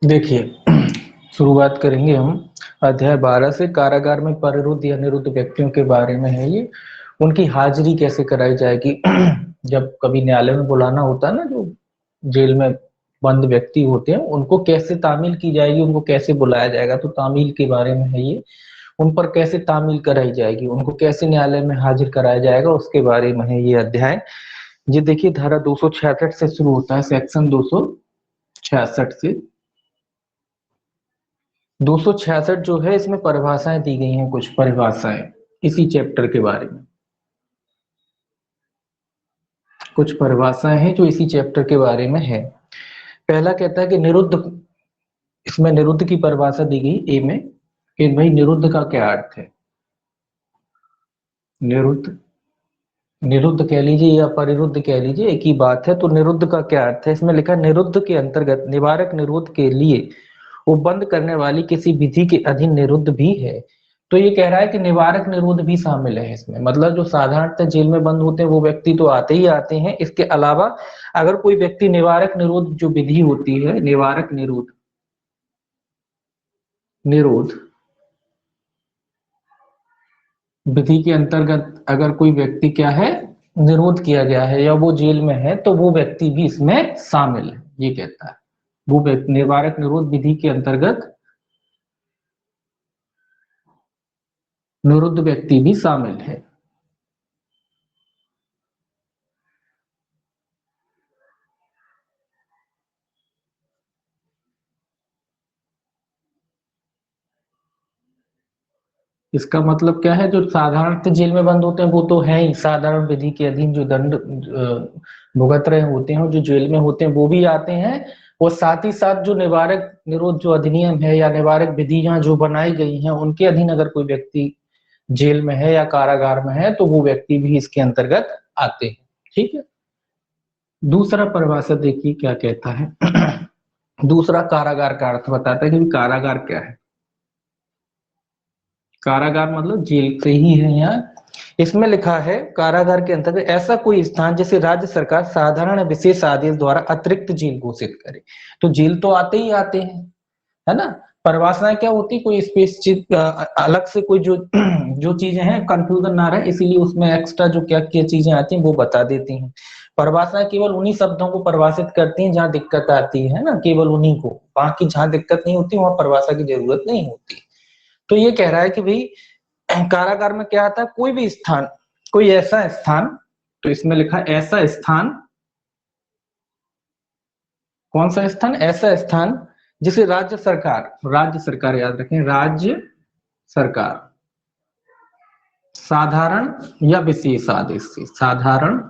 देखिए शुरुआत करेंगे हम अध्याय 12 से। कारागार में परिरुद्ध या निरुद्ध व्यक्तियों के बारे में है ये। उनकी हाजिरी कैसे कराई जाएगी जब कभी न्यायालय में बुलाना होता है ना, जो जेल में बंद व्यक्ति होते हैं उनको कैसे तामील की जाएगी, उनको कैसे बुलाया जाएगा, तो तामील के बारे में है ये। उन पर कैसे तामील कराई जाएगी, उनको कैसे न्यायालय में हाजिर कराया जाएगा, उसके बारे में है ये अध्याय। ये देखिए धारा 266 से शुरू होता है, सेक्शन 266 से। 266 जो है इसमें परिभाषाएं दी गई हैं, कुछ परिभाषाएं इसी चैप्टर के बारे में। कुछ परिभाषाएं हैं जो इसी चैप्टर के बारे में है। पहला कहता है कि निरुद्ध, इसमें निरुद्ध की परिभाषा दी गई ए में कि भाई निरुद्ध का क्या अर्थ है। निरुद्ध, निरुद्ध कह लीजिए या परिरुद्ध कह लीजिए, एक ही बात है। तो निरुद्ध का क्या अर्थ है, इसमें लिखा है निरुद्ध के अंतर्गत निवारक निरोध के लिए वो बंद करने वाली किसी विधि के अधीन निरुद्ध भी है। तो ये कह रहा है कि निवारक निरोध भी शामिल है इसमें, मतलब जो साधारणतः जेल में बंद होते हैं वो व्यक्ति तो आते ही आते हैं, इसके अलावा अगर कोई व्यक्ति निवारक निरोध जो विधि होती है, निवारक निरोध, निरोध विधि के अंतर्गत अगर कोई व्यक्ति क्या है, निरोध किया गया है या वो जेल में है, तो वो व्यक्ति भी इसमें शामिल है। ये कहता है वो निवारक निरोध विधि के अंतर्गत निरुद्ध व्यक्ति भी शामिल है। इसका मतलब क्या है, जो साधारण जेल में बंद होते हैं वो तो है ही, साधारण विधि के अधीन जो दंड भुगत रहे होते हैं, जो जेल में होते हैं वो भी आते हैं। और साथ ही साथ जो निवारक निरोध जो अधिनियम है या निवारक विधियां जो बनाई गई हैं उनके अधीन अगर कोई व्यक्ति जेल में है या कारागार में है तो वो व्यक्ति भी इसके अंतर्गत आते हैं। ठीक है। दूसरा परिभाषा देखिए क्या कहता है दूसरा कारागार का अर्थ बताता है कि कारागार क्या है। कारागार मतलब जेल से ही है यहाँ। इसमें लिखा है कारागार के अंतर्गत ऐसा कोई स्थान जिसे राज्य सरकार साधारण विशेष आदेश द्वारा अतिरिक्त जेल घोषित करे। तो जेल तो आते ही आते हैं, है ना। परिभाषाएं क्या होती, कोई स्पेस अलग से कोई जो जो चीजें हैं कंफ्यूजन ना रहे, इसीलिए उसमें एक्स्ट्रा जो क्या क्या चीजें आती हैं वो बता देती हैं। परिभाषाएं केवल उन्हीं शब्दों को परिभाषित करती हैं जहां दिक्कत आती है ना, केवल उन्हीं को, बाकी जहां दिक्कत नहीं होती वहां परिभाषा की जरूरत नहीं होती। तो ये कह रहा है कि भाई कारागार में क्या आता है, कोई भी स्थान, कोई ऐसा स्थान, तो इसमें लिखा है ऐसा स्थान, कौन सा स्थान, ऐसा स्थान जिसे राज्य सरकार, राज्य सरकार याद रखें, राज्य सरकार साधारण या विशेष आदेश से, साधारण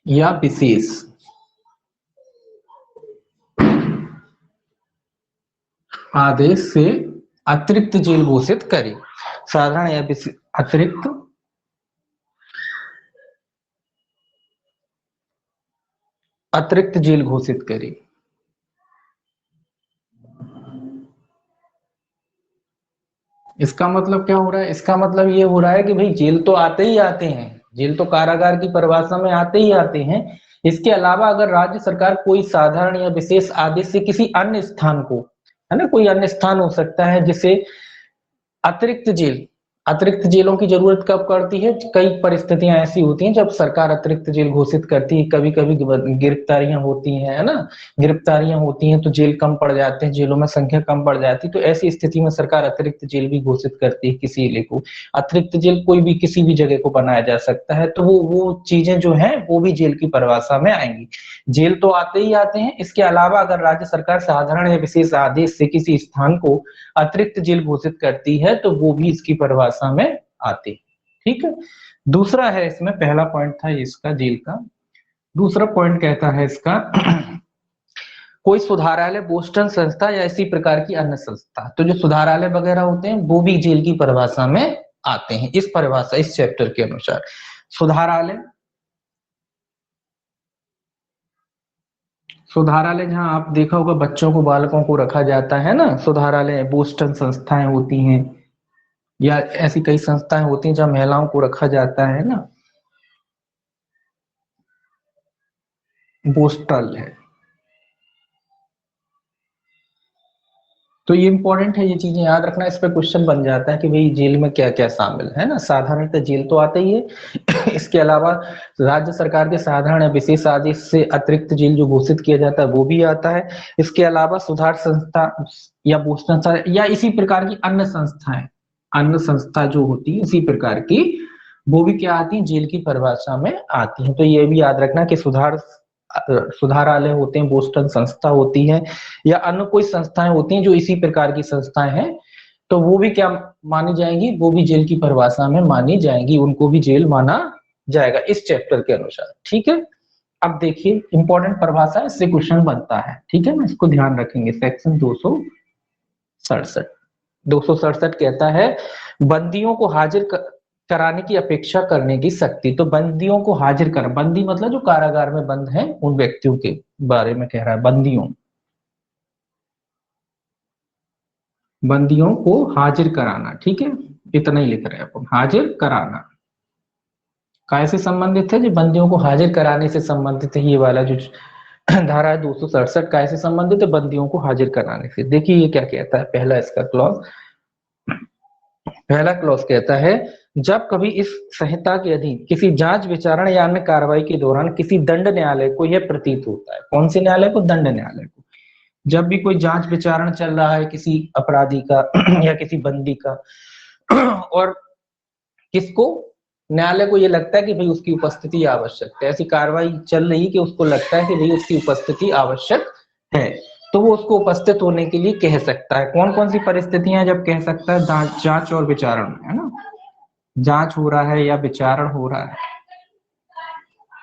या विशेष आदेश से अतिरिक्त जेल घोषित करे। साधारण या अतिरिक्त अतिरिक्त जेल घोषित करे। इसका मतलब क्या हो रहा है, इसका मतलब ये हो रहा है कि भाई जेल तो आते ही आते हैं, जेल तो कारागार की परिभाषा में आते ही आते हैं। इसके अलावा अगर राज्य सरकार कोई साधारण या विशेष आदेश से किसी अन्य स्थान को, है ना, कोई अन्य स्थान हो सकता है जिसे अतिरिक्त जेल, अतिरिक्त जेलों की जरूरत कब पड़ती है, कई परिस्थितियां ऐसी होती हैं जब सरकार अतिरिक्त जेल घोषित करती है। कभी कभी गिरफ्तारियां होती हैं, है ना, गिरफ्तारियां होती हैं तो जेल कम पड़ जाते हैं, जेलों में संख्या कम पड़ जाती है, तो ऐसी स्थिति में सरकार अतिरिक्त जेल भी घोषित करती है किसी इलाके को। अतिरिक्त जेल कोई भी किसी भी जगह को बनाया जा सकता है, तो वो चीजें जो है वो भी जेल की परिभाषा में आएंगी। जेल तो आते ही आते हैं, इसके अलावा अगर राज्य सरकार साधारण या विशेष आदेश से किसी स्थान को अतिरिक्त जेल घोषित करती है तो वो भी इसकी परिभाषा में आते हैं। ठीक है। दूसरा है इसमें, पहला पॉइंट था इसका जेल का, दूसरा पॉइंट कहता है इसका कोई सुधारालय, बोस्टन संस्था या इसी प्रकार की अन्य संस्था। तो जो सुधारालय वगैरह होते हैं वो भी जेल की परिभाषा में आते हैं, इस परिभाषा, इस चैप्टर के अनुसार। सुधारालय, सुधारालय जहां आप देखा होगा बच्चों को, बालकों को रखा जाता है ना, सुधारालय, बोस्टन संस्थाएं होती हैं या ऐसी कई संस्थाएं होती हैं जहां महिलाओं को रखा जाता है ना, बोस्टल है। तो ये इंपॉर्टेंट है, ये चीजें याद रखना, इस पे क्वेश्चन बन जाता है कि भाई जेल में क्या क्या शामिल है ना। साधारणतः जेल तो आता ही है इसके अलावा राज्य सरकार के साधारण या विशेष आदेश से अतिरिक्त जेल जो घोषित किया जाता है वो भी आता है। इसके अलावा सुधार संस्था या भोजन संस्था या इसी प्रकार की अन्य संस्थाएं, अन्य संस्था जो होती है इसी प्रकार की, वो भी क्या आती है, जेल की परिभाषा में आती है। तो ये भी याद रखना कि सुधारालय होते हैं, बोस्टन संस्था होती है, या अन्य कोई संस्थाएं होती हैं जो इसी प्रकार की संस्थाएं हैं, तो वो भी क्या मानी जाएंगी, वो भी जेल की परिभाषा में मानी जाएंगी, उनको भी जेल माना जाएगा इस चैप्टर के अनुसार। ठीक है, अब देखिए इंपॉर्टेंट परिभाषा, इससे क्वेश्चन बनता है। ठीक है ना, इसको ध्यान रखेंगे। सेक्शन 267, 267 कहता है बंदियों को हाजिर कराने की अपेक्षा करने की शक्ति। तो बंदियों को हाजिर कर, बंदी मतलब जो कारागार में बंद हैं उन व्यक्तियों के बारे में कह रहा है, बंदियों, बंदियों को हाजिर कराना। ठीक है, इतना ही लिख रहे हैं अपन, हाजिर कराना कैसे संबंधित है, जो बंदियों को हाजिर कराने से संबंधित है। ये वाला जो धारा है 267 कैसे संबंधित है, बंदियों को हाजिर कराने से। देखिए ये क्या कहता है, पहला इसका क्लॉज, पहला क्लॉज कहता है जब कभी इस संहिता के अधीन किसी जांच विचारण या अन्य कार्रवाई के दौरान किसी दंड न्यायालय को यह प्रतीत होता है, कौन से न्यायालय को, दंड न्यायालय को, जब भी कोई जांच विचारण चल रहा है किसी अपराधी का या किसी बंदी का, और किसको, न्यायालय को ये लगता है कि भाई उसकी उपस्थिति आवश्यक है, ऐसी कार्रवाई चल रही कि उसको लगता है कि भाई उसकी उपस्थिति आवश्यक है, तो वो उसको उपस्थित होने के लिए कह सकता है। कौन कौन सी परिस्थितियां जब कह सकता है, जांच और विचारण में, है ना, जांच हो रहा है या विचारण हो रहा है,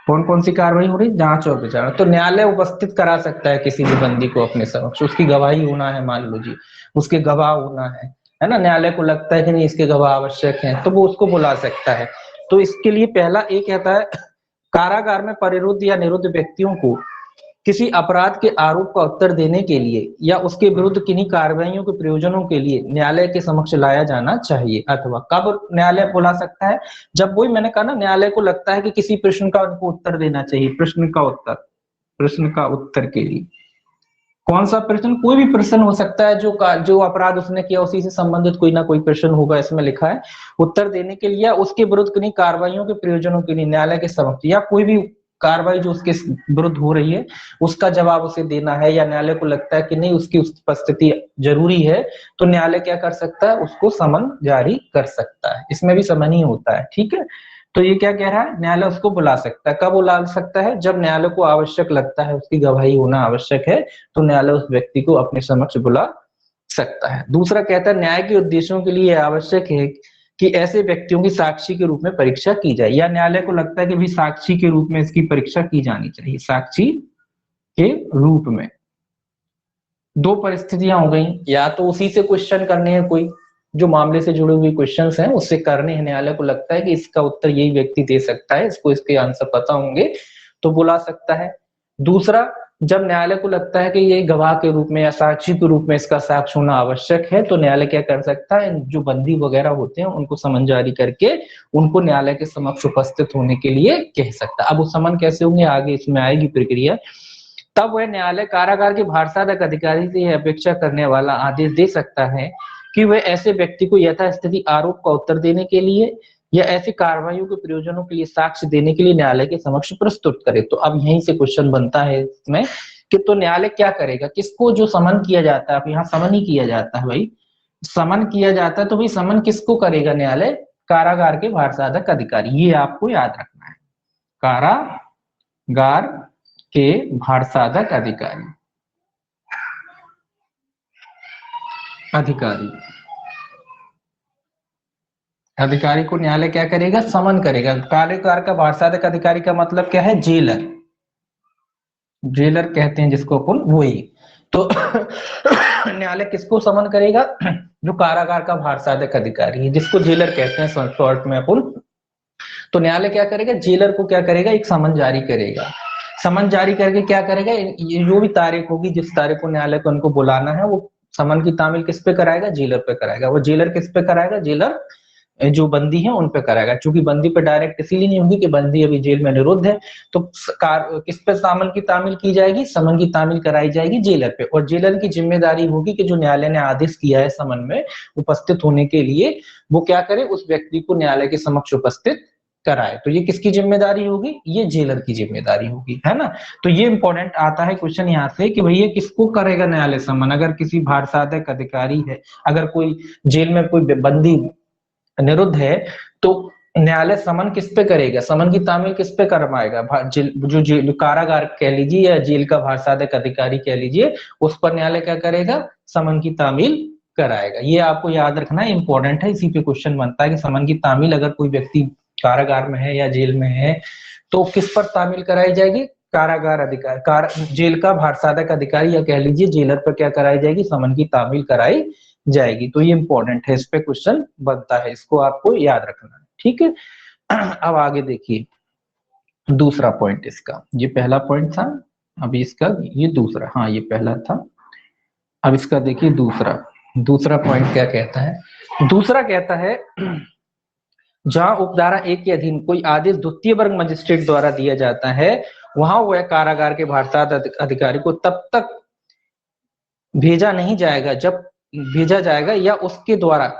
कौन कौन सी कार्रवाई हो रही, जांच और विचारण, तो न्यायालय उपस्थित करा सकता है किसी भी बंदी को अपने समक्ष, उसकी गवाही होना है, मान लो जी उसके गवाह होना है ना, न्यायालय को लगता है कि नहीं इसके गवाह आवश्यक हैं, तो वो उसको बुला सकता है। तो इसके लिए पहला एक कहता है कारागार में परिरुद्ध या निरुद्ध व्यक्तियों को किसी अपराध के आरोप का उत्तर देने के लिए या उसके विरुद्ध किन्हीं कार्रवाइयों के प्रयोजनों के लिए न्यायालय के समक्ष लाया जाना चाहिए। अथवा कब न्यायालय बुला सकता है, जब वही मैंने कहा ना, न्यायालय को लगता है कि किसी प्रश्न का उनको उत्तर देना चाहिए, प्रश्न का उत्तर, प्रश्न का उत्तर के लिए, कौन सा प्रश्न, कोई भी प्रश्न हो सकता है, जो अपराध उसने किया उसी से संबंधित कोई ना कोई प्रश्न होगा, इसमें लिखा है, उत्तर देने के लिए, उसके विरुद्ध किन्हीं कार्रवाइयों के प्रयोजनों के लिए न्यायालय के समक्ष, या कोई भी कार्रवाई जो उसके विरुद्ध हो रही है उसका जवाब उसे देना है, या न्यायालय को लगता है कि नहीं उसकी उपस्थिति जरूरी है, तो न्यायालय क्या कर सकता है, उसको समन जारी कर सकता है। इसमें भी समन ही होता है। ठीक है, तो ये क्या कह रहा है, न्यायालय उसको बुला सकता है। कब बुला सकता है, जब न्यायालय को आवश्यक लगता है, उसकी गवाही होना आवश्यक है, तो न्यायालय उस व्यक्ति को अपने समक्ष बुला सकता है। दूसरा कहता है न्याय के उद्देश्यों के लिए आवश्यक है कि ऐसे व्यक्तियों की साक्षी के रूप में परीक्षा की जाए, या न्यायालय को लगता है कि भी साक्षी के रूप में इसकी परीक्षा की जानी चाहिए, साक्षी के रूप में। दो परिस्थितियां हो गई, या तो उसी से क्वेश्चन करने हैं, कोई जो मामले से जुड़े हुए क्वेश्चंस हैं उससे करने हैं, न्यायालय को लगता है कि इसका उत्तर यही व्यक्ति दे सकता है, इसको इसके आंसर पता होंगे, तो बुला सकता है। दूसरा, जब न्यायालय को लगता है कि ये गवाह के रूप में या साक्षी के रूप में इसका साक्ष्य होना आवश्यक है, तो न्यायालय क्या कर सकता है, जो बंदी वगैरह होते हैं उनको समन जारी करके उनको न्यायालय के समक्ष उपस्थित होने के लिए कह सकता है। अब वो समन कैसे होंगे, आगे इसमें आएगी प्रक्रिया। तब वह न्यायालय कारागार के भारसाधक अधिकारी से यह अपेक्षा करने वाला आदेश दे सकता है कि वह ऐसे व्यक्ति को यथास्थिति आरोप का उत्तर देने के लिए या ऐसी कार्रवाइयों के प्रयोजनों के लिए साक्ष्य देने के लिए न्यायालय के समक्ष प्रस्तुत करे। तो अब यहीं से क्वेश्चन बनता है इसमें कि तो न्यायालय क्या करेगा, किसको जो समन किया जाता है, अब यहाँ समन ही किया जाता है भाई, समन किया जाता है, तो भाई समन किसको करेगा न्यायालय, कारागार के भारसाधक अधिकारी, ये आपको याद रखना है, कारागार के भारसाधक अधिकारी, अधिकारी, अधिकारी को न्यायालय क्या करेगा, समन करेगा। कारागार का भारसाधक अधिकारी का मतलब क्या है, जेलर, जेलर कहते हैं जिसको अपन, वही। तो न्यायालय किसको समन करेगा, जो कारागार का भारसाधक अधिकारी है, जिसको जेलर कहते हैं शॉर्ट में अपन। तो न्यायालय क्या करेगा, जेलर को क्या करेगा, एक समन जारी करेगा। समन जारी करके क्या करेगा, जो भी तारीख होगी, जिस तारीख को न्यायालय को उनको बुलाना है, वो समन की तामील किस पे कराएगा, जेलर पे कराएगा। वो जेलर किस पे कराएगा, जेलर जो बंदी है उन पे कराएगा। चूंकि बंदी पे डायरेक्ट इसीलिए नहीं होगी कि बंदी अभी जेल में निरुद्ध है, तो किस पे समन की तामील की जाएगी, समन की तामील कराई जाएगी जेलर पे। और जेलर की जिम्मेदारी होगी कि जो न्यायालय ने आदेश किया है समन में उपस्थित होने के लिए, वो क्या करे, उस व्यक्ति को न्यायालय के समक्ष उपस्थित कराए। तो ये किसकी जिम्मेदारी होगी, ये जेलर की जिम्मेदारी होगी, है ना। तो ये इंपॉर्टेंट आता है क्वेश्चन यहाँ से कि भैया किसको करेगा न्यायालय समन, अगर किसी भारसाधक अधिकारी है, अगर कोई जेल में कोई बंदी निरुद्ध है, तो न्यायालय समन किस पे करेगा, समन की तामील किस पे करवाएगा, जो जेल कारागार कह लीजिए या जेल का भारसाधक अधिकारी कह लीजिए, उस पर न्यायालय क्या करेगा, समन की तामील कराएगा। ये आपको याद रखना है, इंपॉर्टेंट है, इसी पे क्वेश्चन बनता है कि समन की तामील अगर कोई व्यक्ति कारागार में है या जेल में है तो किस पर तामील कराई जाएगी, कारागार अधिकारी, जेल का भारसाधक अधिकारी या कह लीजिए जेलर पर क्या कराई जाएगी, समन की तामील कराई जाएगी। तो ये इंपॉर्टेंट है, इस पे क्वेश्चन बनता है, इसको आपको याद रखना है, ठीक है। अब आगे देखिए दूसरा पॉइंट इसका, ये पहला पॉइंट था, अभी इसका ये दूसरा, हाँ ये पहला था, अब इसका देखिए दूसरा, दूसरा पॉइंट क्या कहता है। दूसरा कहता है जहां उपधारा 1 के अधीन कोई आदेश द्वितीय वर्ग मजिस्ट्रेट द्वारा दिया जाता है, वहां वह कारागार के भारसाधक अधिकारी को तब तक भेजा नहीं जाएगा जब भेजा जाएगा या उसके द्वारा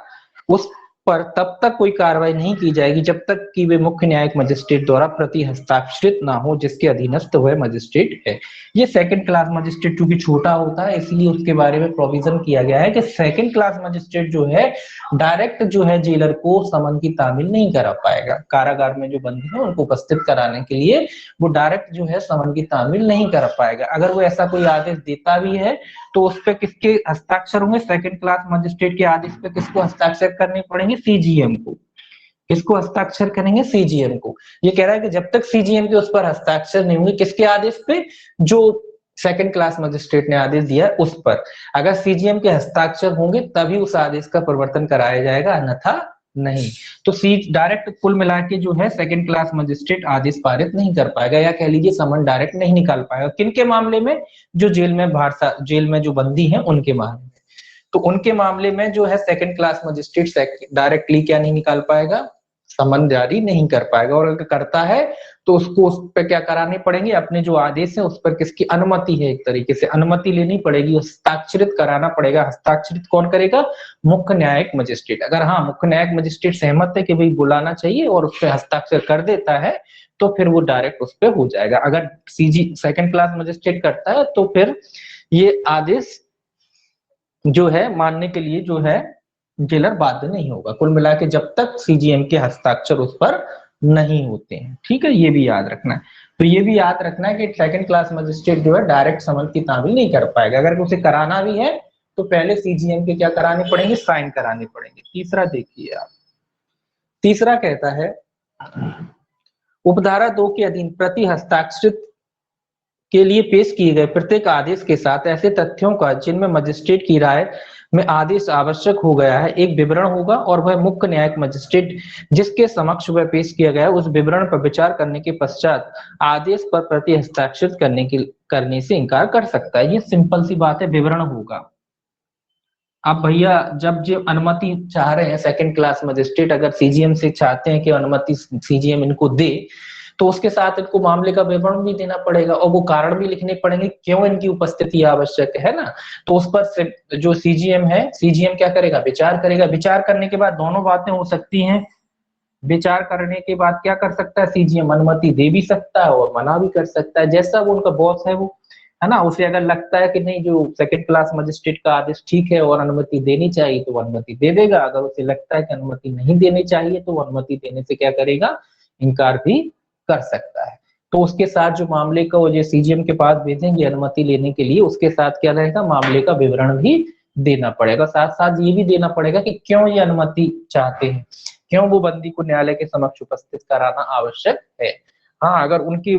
उस पर तब तक कोई कार्रवाई नहीं की जाएगी जब तक कि वे मुख्य न्यायिक मजिस्ट्रेट द्वारा प्रति हस्ताक्षरित ना हो जिसके अधीनस्थ वह मजिस्ट्रेट है। ये सेकंड क्लास मजिस्ट्रेट चूंकि छोटा होता है इसलिए उसके बारे में प्रोविजन किया गया है कि सेकंड क्लास मजिस्ट्रेट जो है डायरेक्ट जो है जेलर को समन की तामील नहीं करा पाएगा। कारागार में जो बंदी है उनको उपस्थित कराने के लिए वो डायरेक्ट जो है समन की तामील नहीं कर पाएगा। अगर वो ऐसा कोई आदेश देता भी है तो उस पे किसके हस्ताक्षर होंगे, सेकंड क्लास मजिस्ट्रेट के आदेश पे किसको हस्ताक्षर करने पड़ेंगे, सीजीएम को। किसको हस्ताक्षर करेंगे, सीजीएम को। ये कह रहा है कि जब तक सीजीएम के उस पर हस्ताक्षर नहीं होंगे, किसके आदेश पे, जो सेकंड क्लास मजिस्ट्रेट ने आदेश दिया उस पर, अगर सीजीएम के हस्ताक्षर होंगे तभी उस आदेश का प्रवर्तन कराया जाएगा, अन्यथा नहीं। तो सी डायरेक्ट कुल मिला के जो है सेकंड क्लास मजिस्ट्रेट आदेश पारित नहीं कर पाएगा या कह लीजिए समन डायरेक्ट नहीं निकाल पाएगा। किनके मामले में, जो जेल में जेल में जो बंदी है उनके मामले में। तो उनके मामले में जो है सेकंड क्लास मजिस्ट्रेट डायरेक्टली क्या नहीं निकाल पाएगा, समन जारी नहीं कर पाएगा। और अगर करता है तो उसको उस पर क्या कराने पड़ेंगे, अपने जो आदेश है उस पर किसकी अनुमति है, एक तरीके से अनुमति लेनी पड़ेगी, हस्ताक्षरित कराना पड़ेगा। हस्ताक्षरित कौन करेगा, मुख्य न्यायिक मजिस्ट्रेट। अगर हाँ मुख्य न्यायिक मजिस्ट्रेट सहमत है कि भाई बुलाना चाहिए और उस पर हस्ताक्षर कर देता है तो फिर वो डायरेक्ट उस पर हो जाएगा। अगर सीजी सेकंड क्लास मजिस्ट्रेट करता है तो फिर ये आदेश जो है मानने के लिए जो है जेलर बाध्य नहीं होगा। कुल मिला के जब तक सीजीएम के हस्ताक्षर उस पर नहीं होते हैं, ठीक है, ये भी याद रखना है। तो ये भी याद रखना है कि सेकंड क्लास मजिस्ट्रेट जो है डायरेक्ट समन की तामील नहीं कर पाएगा। अगर उसे कराना भी है तो पहले सीजीएम के क्या कराने पड़ेंगे, साइन कराने पड़ेंगे। तीसरा देखिए आप, तीसरा कहता है उपधारा 2 के अधीन प्रति हस्ताक्षरित के लिए पेश किए गए प्रत्येक आदेश के साथ ऐसे तथ्यों का जिनमें मजिस्ट्रेट की राय में आदेश आवश्यक हो गया है एक विवरण होगा और वह मुख्य न्यायिक मजिस्ट्रेट जिसके समक्ष वह पेश किया गया उस विवरण पर विचार करने के पश्चात आदेश पर प्रति हस्ताक्षरित करने से इनकार कर सकता है। ये सिंपल सी बात है, विवरण होगा। अब भैया जब जो अनुमति चाह रहे हैं सेकंड क्लास मजिस्ट्रेट, अगर सीजीएम से चाहते हैं कि अनुमति सीजीएम इनको दे तो उसके साथ इनको मामले का विवरण भी देना पड़ेगा और वो कारण भी लिखने पड़ेंगे क्यों इनकी उपस्थिति आवश्यक है ना। तो उस पर जो सीजीएम है, सीजीएम क्या करेगा, विचार करेगा। विचार करने के बाद दोनों बातें हो सकती हैं। विचार करने के बाद क्या कर सकता है सीजीएम, अनुमति दे भी सकता है और मना भी कर सकता है, जैसा वो उनका बॉस है वो, है ना। उसे अगर लगता है कि नहीं जो सेकंड क्लास मजिस्ट्रेट का आदेश ठीक है और अनुमति देनी चाहिए तो वो अनुमति दे देगा। अगर उसे लगता है कि अनुमति नहीं देनी चाहिए तो वो अनुमति देने से क्या करेगा, इनकार भी कर सकता है। तो उसके साथ जो मामले का वो जो सीजीएम के पास भेजेंगे अनुमति लेने के लिए, उसके साथ क्या रहेगा, मामले का विवरण भी देना पड़ेगा। साथ साथ ये भी देना पड़ेगा कि क्यों ये अनुमति चाहते हैं, क्यों वो बंदी को न्यायालय के समक्ष उपस्थित कराना आवश्यक है। हाँ अगर उनकी,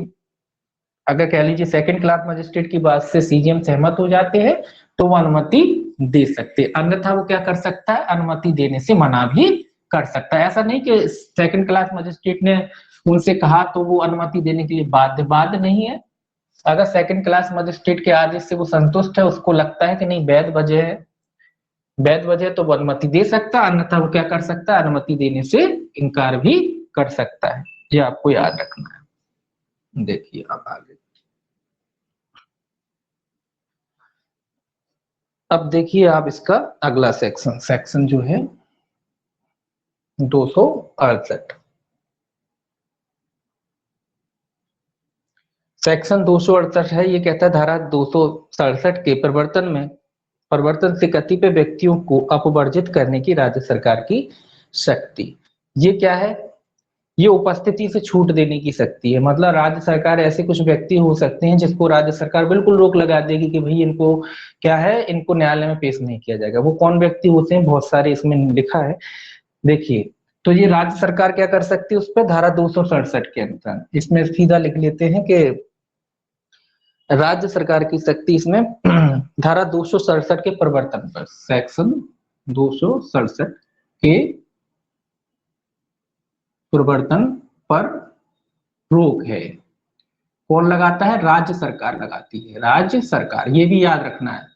अगर कह लीजिए सेकंड क्लास मजिस्ट्रेट की बात से सीजीएम सहमत हो जाते हैं तो वो अनुमति दे सकते हैं, अन्यथा वो क्या कर सकता है, अनुमति देने से मना भी कर सकता है। ऐसा नहीं कि सेकंड क्लास मजिस्ट्रेट ने उनसे कहा तो वो अनुमति देने के लिए बाध्य नहीं है। अगर सेकंड क्लास मजिस्ट्रेट के आदेश से वो संतुष्ट है, उसको लगता है कि नहीं वैध वजह है, वैध वजह तो वो अनुमति दे सकता है, अन्यथा वो क्या कर सकता है, अनुमति देने से इनकार भी कर सकता है। ये आपको याद रखना है। देखिए अब आगे, अब देखिए आप इसका अगला सेक्शन, सेक्शन जो है 268। सेक्शन 268 है, ये कहता है धारा 267 के परिवर्तन से कतिपय व्यक्तियों को अपवर्जित करने की राज्य सरकार की शक्ति। ये क्या है, ये उपस्थिति से छूट देने की शक्ति है। मतलब राज्य सरकार, ऐसे कुछ व्यक्ति हो सकते हैं जिसको राज्य सरकार बिल्कुल रोक लगा देगी कि भाई इनको क्या है, इनको न्यायालय में पेश नहीं किया जाएगा। वो कौन व्यक्ति होते हैं, बहुत सारे इसमें लिखा है, देखिए। तो ये राज्य सरकार क्या कर सकती है उस पर, धारा 267 के अंतर्गत, इसमें सीधा लिख लेते हैं कि राज्य सरकार की शक्ति इसमें धारा 267 के प्रवर्तन पर, सेक्शन 267 के प्रवर्तन पर रोक है। कौन लगाता है, राज्य सरकार लगाती है, राज्य सरकार, ये भी याद रखना है।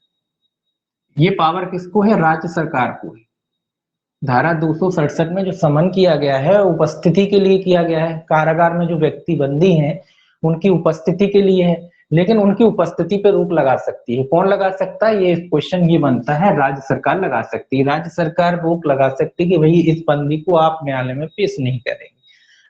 ये पावर किसको है, राज्य सरकार को है। धारा 267 में जो समन किया गया है उपस्थिति के लिए किया गया है, कारागार में जो व्यक्ति बंदी हैं उनकी उपस्थिति के लिए है, लेकिन उनकी उपस्थिति पर रोक लगा सकती है। कौन लगा सकता है, ये क्वेश्चन ये बनता है, राज्य सरकार लगा सकती है। राज्य सरकार रोक लगा सकती है कि भाई इस बंदी को आप न्यायालय में पेश नहीं करेंगे।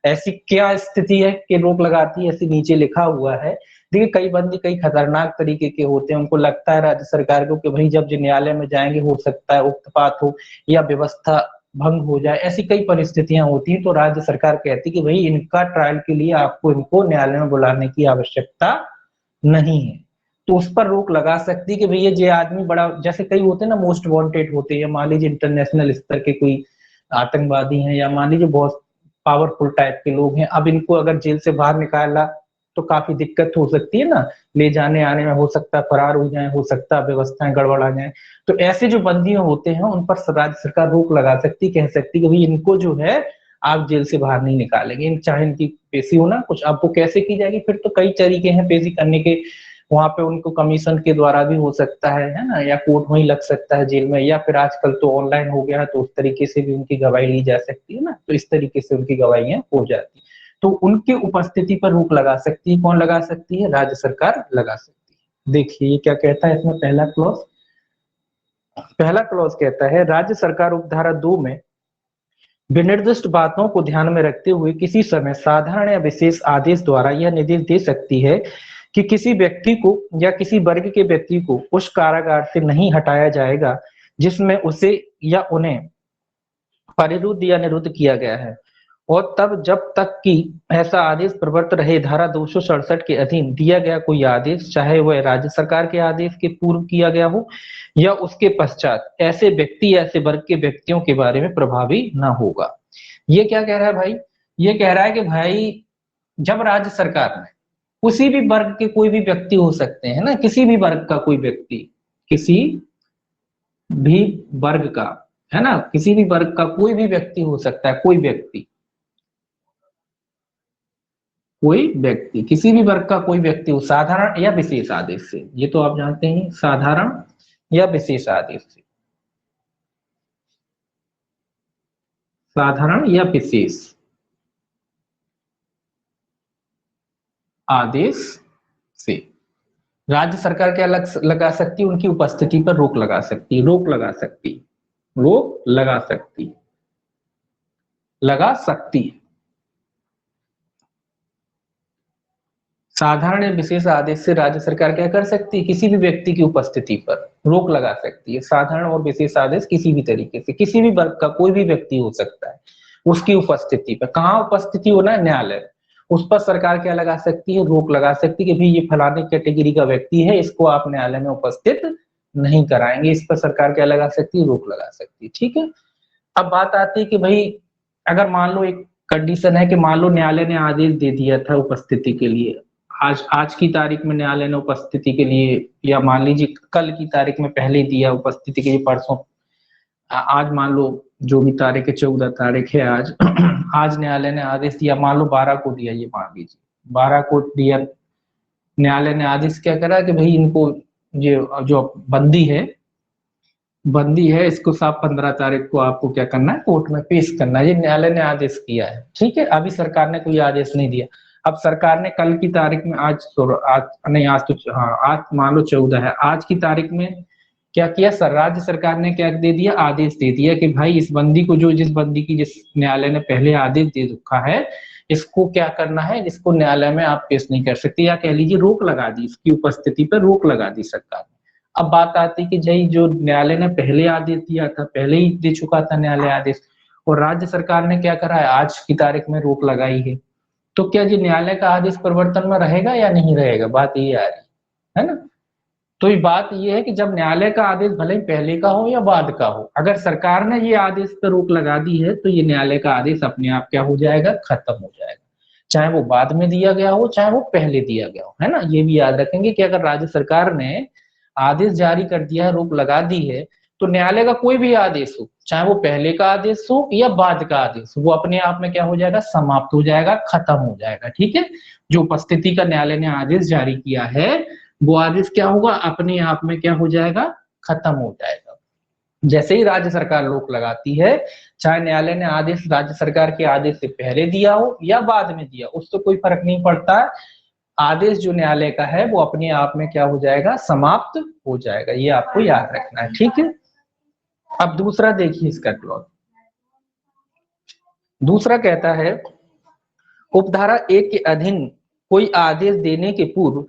ऐसी क्या स्थिति है कि रोक लगाती है, ऐसी नीचे लिखा हुआ है। देखिए कई बंदी कई खतरनाक तरीके के होते हैं, उनको लगता है राज्य सरकार को कि भाई जब न्यायालय में जाएंगे हो सकता है उक्तपात हो या व्यवस्था भंग हो जाए, ऐसी कई परिस्थितियां होती हैं। तो राज्य सरकार कहती है कि भाई इनका ट्रायल के लिए आपको इनको न्यायालय में बुलाने की आवश्यकता नहीं है। तो उस पर रोक लगा सकती है कि भैया ये आदमी बड़ा, जैसे कई होते हैं ना मोस्ट वांटेड होते हैं, मान लीजिए इंटरनेशनल स्तर के कोई आतंकवादी हैं, या मान लीजिए बहुत पावरफुल टाइप के लोग हैं, अब इनको अगर जेल से बाहर निकाला तो काफी दिक्कत हो सकती है ना, ले जाने आने में, हो सकता है फरार हो जाए, हो सकता है व्यवस्थाएं गड़बड़ा जाए। तो ऐसे जो बंदी होते हैं उन पर राज्य सरकार रोक लगा सकती, कह सकती कि भाई इनको जो है आप जेल से बाहर नहीं निकालेंगे, चाहे इनकी पेशी हो ना कुछ। अब वो कैसे की जाएगी, फिर तो कई तरीके हैं पेशी करने के, वहां पे उनको कमीशन के द्वारा भी हो सकता है ना, या कोर्ट वहीं लग सकता है जेल में, या फिर आजकल तो ऑनलाइन हो गया है तो उस तरीके से भी उनकी गवाही ली जा सकती है ना, तो इस तरीके से उनकी गवाहियां हो जाती है। तो उनके उपस्थिति पर रोक लगा सकती है, कौन लगा सकती है, राज्य सरकार लगा सकती है। देखिए ये क्या कहता है इसमें, पहला क्लॉज, पहला क्लॉज कहता है राज्य सरकार उपधारा 2 में विनिर्दिष्ट बातों को ध्यान में रखते हुए किसी समय साधारण या विशेष आदेश द्वारा यह निर्देश दे सकती है कि किसी व्यक्ति को या किसी वर्ग के व्यक्ति को उस कारागार से नहीं हटाया जाएगा जिसमें उसे या उन्हें परिरुद्ध या निरुद्ध किया गया है, और तब जब तक कि ऐसा आदेश प्रवर्त रहे धारा 267 के अधीन दिया गया कोई आदेश, चाहे वह राज्य सरकार के आदेश के पूर्व किया गया हो या उसके पश्चात, ऐसे व्यक्ति या ऐसे वर्ग के व्यक्तियों के बारे में प्रभावी न होगा। ये क्या कह रहा है भाई, ये कह रहा है कि भाई जब राज्य सरकार ने किसी भी वर्ग के कोई भी व्यक्ति हो सकते हैं ना, किसी भी वर्ग का कोई व्यक्ति, किसी भी वर्ग का, है ना, किसी भी वर्ग का कोई भी व्यक्ति हो सकता है, कोई व्यक्ति, कोई व्यक्ति, किसी भी वर्ग का कोई व्यक्ति हो साधारण या विशेष आदेश से, ये तो आप जानते हैं, साधारण या विशेष आदेश से, साधारण या विशेष आदेश से राज्य सरकार क्या लगा सकती है, उनकी उपस्थिति पर रोक लगा सकती है, रोक लगा सकती, रोक लगा सकती, लगा सकती। साधारण या विशेष आदेश से राज्य सरकार क्या कर सकती है, किसी भी व्यक्ति की उपस्थिति पर रोक लगा सकती है। साधारण और विशेष आदेश किसी भी तरीके से, किसी भी वर्ग का कोई भी व्यक्ति हो सकता है, उसकी उपस्थिति पर, कहाँ उपस्थिति होना है, न्यायालय, उस पर सरकार क्या लगा सकती है, रोक लगा सकती है कि भाई ये फलाने कैटेगरी का व्यक्ति है, इसको आप न्यायालय में उपस्थित नहीं कराएंगे। इस पर सरकार क्या लगा सकती है, रोक लगा सकती है। ठीक है, अब बात आती है कि भाई अगर मान लो एक कंडीशन है कि मान लो न्यायालय ने आदेश दे दिया था उपस्थिति के लिए, आज की तारीख में न्यायालय ने उपस्थिति के लिए, या मान लीजिए कल की तारीख में पहले दिया उपस्थिति के लिए, परसों, आज मान लो जो भी तारीख है 14 तारीख है आज आज न्यायालय ने आदेश दिया, मान लो 12 को दिया, ये मान लीजिए 12 को दिया न्यायालय ने आदेश, क्या करा कि भाई इनको ये जो बंदी है बंदी है, इसको साफ 15 तारीख को आपको क्या करना है, कोर्ट में पेश करना है। ये न्यायालय ने आदेश किया है, ठीक है। अभी सरकार ने कोई आदेश नहीं दिया। अब सरकार ने कल की तारीख में, आज नहीं, आज तो हाँ, आज मान लो 14 है, आज की तारीख में क्या किया सर, राज्य सरकार ने क्या दे दिया, आदेश दे दिया कि भाई इस बंदी को, जो जिस बंदी की जिस न्यायालय ने पहले आदेश दे रखा है, इसको क्या करना है, इसको न्यायालय में आप पेश नहीं कर सकते, या कह लीजिए रोक लगा दी, इसकी उपस्थिति पर रोक लगा दी सरकार ने। अब बात आती कि भाई जो न्यायालय ने पहले आदेश दिया था, पहले ही दे चुका था न्यायालय आदेश, और राज्य सरकार ने क्या करा है, आज की तारीख में रोक लगाई है, तो क्या जी न्यायालय का आदेश परिवर्तन में रहेगा या नहीं रहेगा, बात ये आ रही है ना। तो ये बात ये है कि जब न्यायालय का आदेश भले ही पहले का हो या बाद का हो, अगर सरकार ने ये आदेश पर रोक लगा दी है तो ये न्यायालय का आदेश अपने आप क्या हो जाएगा, खत्म हो जाएगा, चाहे वो बाद में दिया गया हो चाहे वो पहले दिया गया हो, है ना। ये भी याद रखेंगे कि अगर राज्य सरकार ने आदेश जारी कर दिया है, रोक लगा दी है, तो न्यायालय का कोई भी आदेश हो, चाहे वो पहले का आदेश हो या बाद का आदेश, वो अपने आप में क्या हो जाएगा, समाप्त हो जाएगा, खत्म हो जाएगा, ठीक है। जो उपस्थिति का न्यायालय ने आदेश जारी किया है, वो आदेश क्या होगा, अपने आप में क्या हो जाएगा, खत्म हो जाएगा। जैसे ही राज्य सरकार रोक लगाती है, चाहे न्यायालय ने आदेश राज्य सरकार के आदेश से पहले दिया हो या बाद में दिया, उससे कोई फर्क नहीं पड़ता। आदेश जो न्यायालय का है वो अपने आप में क्या हो जाएगा, समाप्त हो जाएगा, ये आपको याद रखना है, ठीक है। अब दूसरा देखिए इसका क्लॉज, दूसरा कहता है उपधारा 1 के अधीन कोई आदेश देने के पूर्व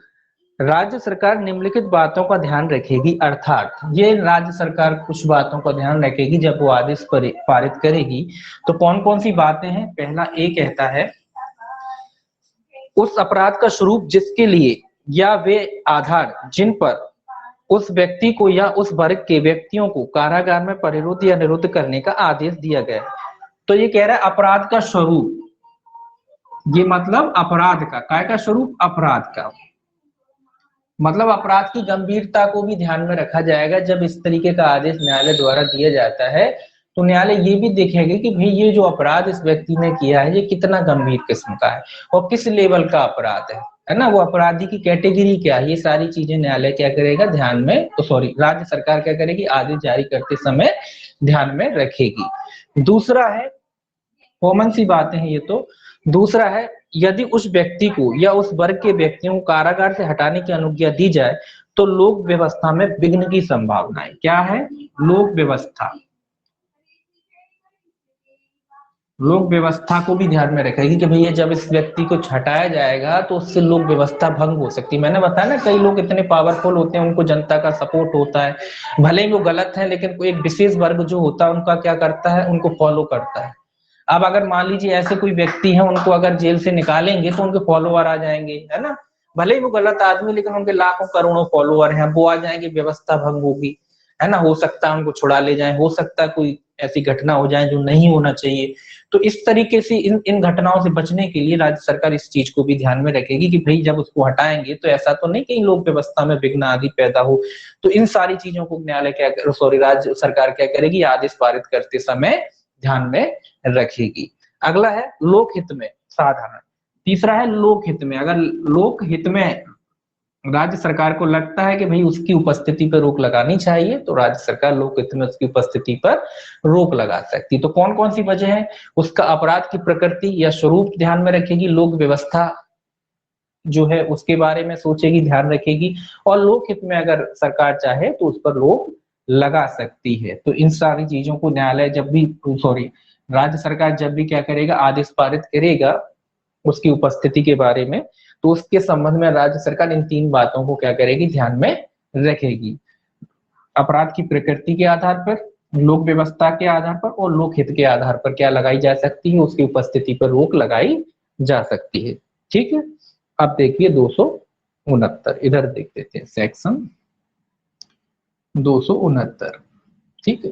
राज्य सरकार निम्नलिखित बातों का ध्यान रखेगी, अर्थात ये राज्य सरकार कुछ बातों का ध्यान रखेगी जब वो आदेश पारित करेगी। तो कौन कौन सी बातें हैं, पहला ए कहता है उस अपराध का स्वरूप जिसके लिए या वे आधार जिन पर उस व्यक्ति को या उस वर्ग के व्यक्तियों को कारागार में परिरुद्ध या निरुद्ध करने का आदेश दिया गया। तो ये कह रहा है अपराध का स्वरूप, ये मतलब अपराध का, काय का स्वरूप, अपराध का मतलब अपराध की गंभीरता को भी ध्यान में रखा जाएगा। जब इस तरीके का आदेश न्यायालय द्वारा दिया जाता है तो न्यायालय ये भी देखेगा कि भाई ये जो अपराध इस व्यक्ति ने किया है ये कितना गंभीर किस्म का है और किस लेवल का अपराध है ना, वो अपराधी की कैटेगरी क्या है, ये सारी चीजें न्यायालय क्या करेगा, ध्यान में, तो सॉरी राज्य सरकार क्या करेगी, आदेश जारी करते समय ध्यान में रखेगी। दूसरा है, कॉमन सी बातें हैं ये तो, दूसरा है यदि उस व्यक्ति को या उस वर्ग के व्यक्तियों को कारागार से हटाने की अनुज्ञा दी जाए तो लोक व्यवस्था में विघ्न की संभावना है। क्या है, लोक व्यवस्था, लोक व्यवस्था को भी ध्यान में रखेगी कि भैया जब इस व्यक्ति को हटाया जाएगा तो उससे लोक व्यवस्था भंग हो सकती है। मैंने बताया ना कई लोग इतने पावरफुल होते हैं, उनको जनता का सपोर्ट होता है, भले ही वो गलत है लेकिन कोई एक विशेष वर्ग जो होता है उनका क्या करता है, उनको फॉलो करता है। अब अगर मान लीजिए ऐसे कोई व्यक्ति है, उनको अगर जेल से निकालेंगे तो उनके फॉलोवर आ जाएंगे, है ना, भले ही वो गलत आदमी लेकिन उनके लाखों करोड़ों फॉलोवर हैं, वो आ जाएंगे, व्यवस्था भंग होगी, है ना, हो सकता है उनको छुड़ा ले जाए, हो सकता है कोई ऐसी घटना हो जाए जो नहीं होना चाहिए। तो इस तरीके से इन इन घटनाओं से बचने के लिए राज्य सरकार इस चीज को भी ध्यान में रखेगी कि भाई जब उसको हटाएंगे तो ऐसा तो नहीं कि लोक व्यवस्था में विघ्न आदि पैदा हो। तो इन सारी चीजों को न्यायालय क्या, सॉरी राज्य सरकार क्या करेगी, आदेश पारित करते समय ध्यान में रखेगी। अगला है लोकहित में साधारण, तीसरा है लोकहित में, अगर लोकहित में राज्य सरकार को लगता है कि भाई उसकी उपस्थिति पर रोक लगानी चाहिए तो राज्य सरकार लोकहित में उसकी उपस्थिति पर रोक लगा सकती। तो कौन कौन सी वजह है, उसका अपराध की प्रकृति या स्वरूप ध्यान में रखेगी, लोक व्यवस्था जो है उसके बारे में सोचेगी, ध्यान रखेगी, और लोकहित में अगर सरकार चाहे तो उस पर रोक लगा सकती है। तो इन सारी चीजों को न्यायालय जब भी, सॉरी राज्य सरकार जब भी क्या करेगा, आदेश पारित करेगा उसकी उपस्थिति के बारे में, तो उसके संबंध में राज्य सरकार इन तीन बातों को क्या करेगी, ध्यान में रखेगी। अपराध की प्रकृति के आधार पर, लोक व्यवस्था के आधार पर और लोकहित के आधार पर क्या लगाई जा सकती है, उसकी उपस्थिति पर रोक लगाई जा सकती है। ठीक है, अब देखिए 269, इधर देख लेते हैं सेक्शन 269, ठीक है,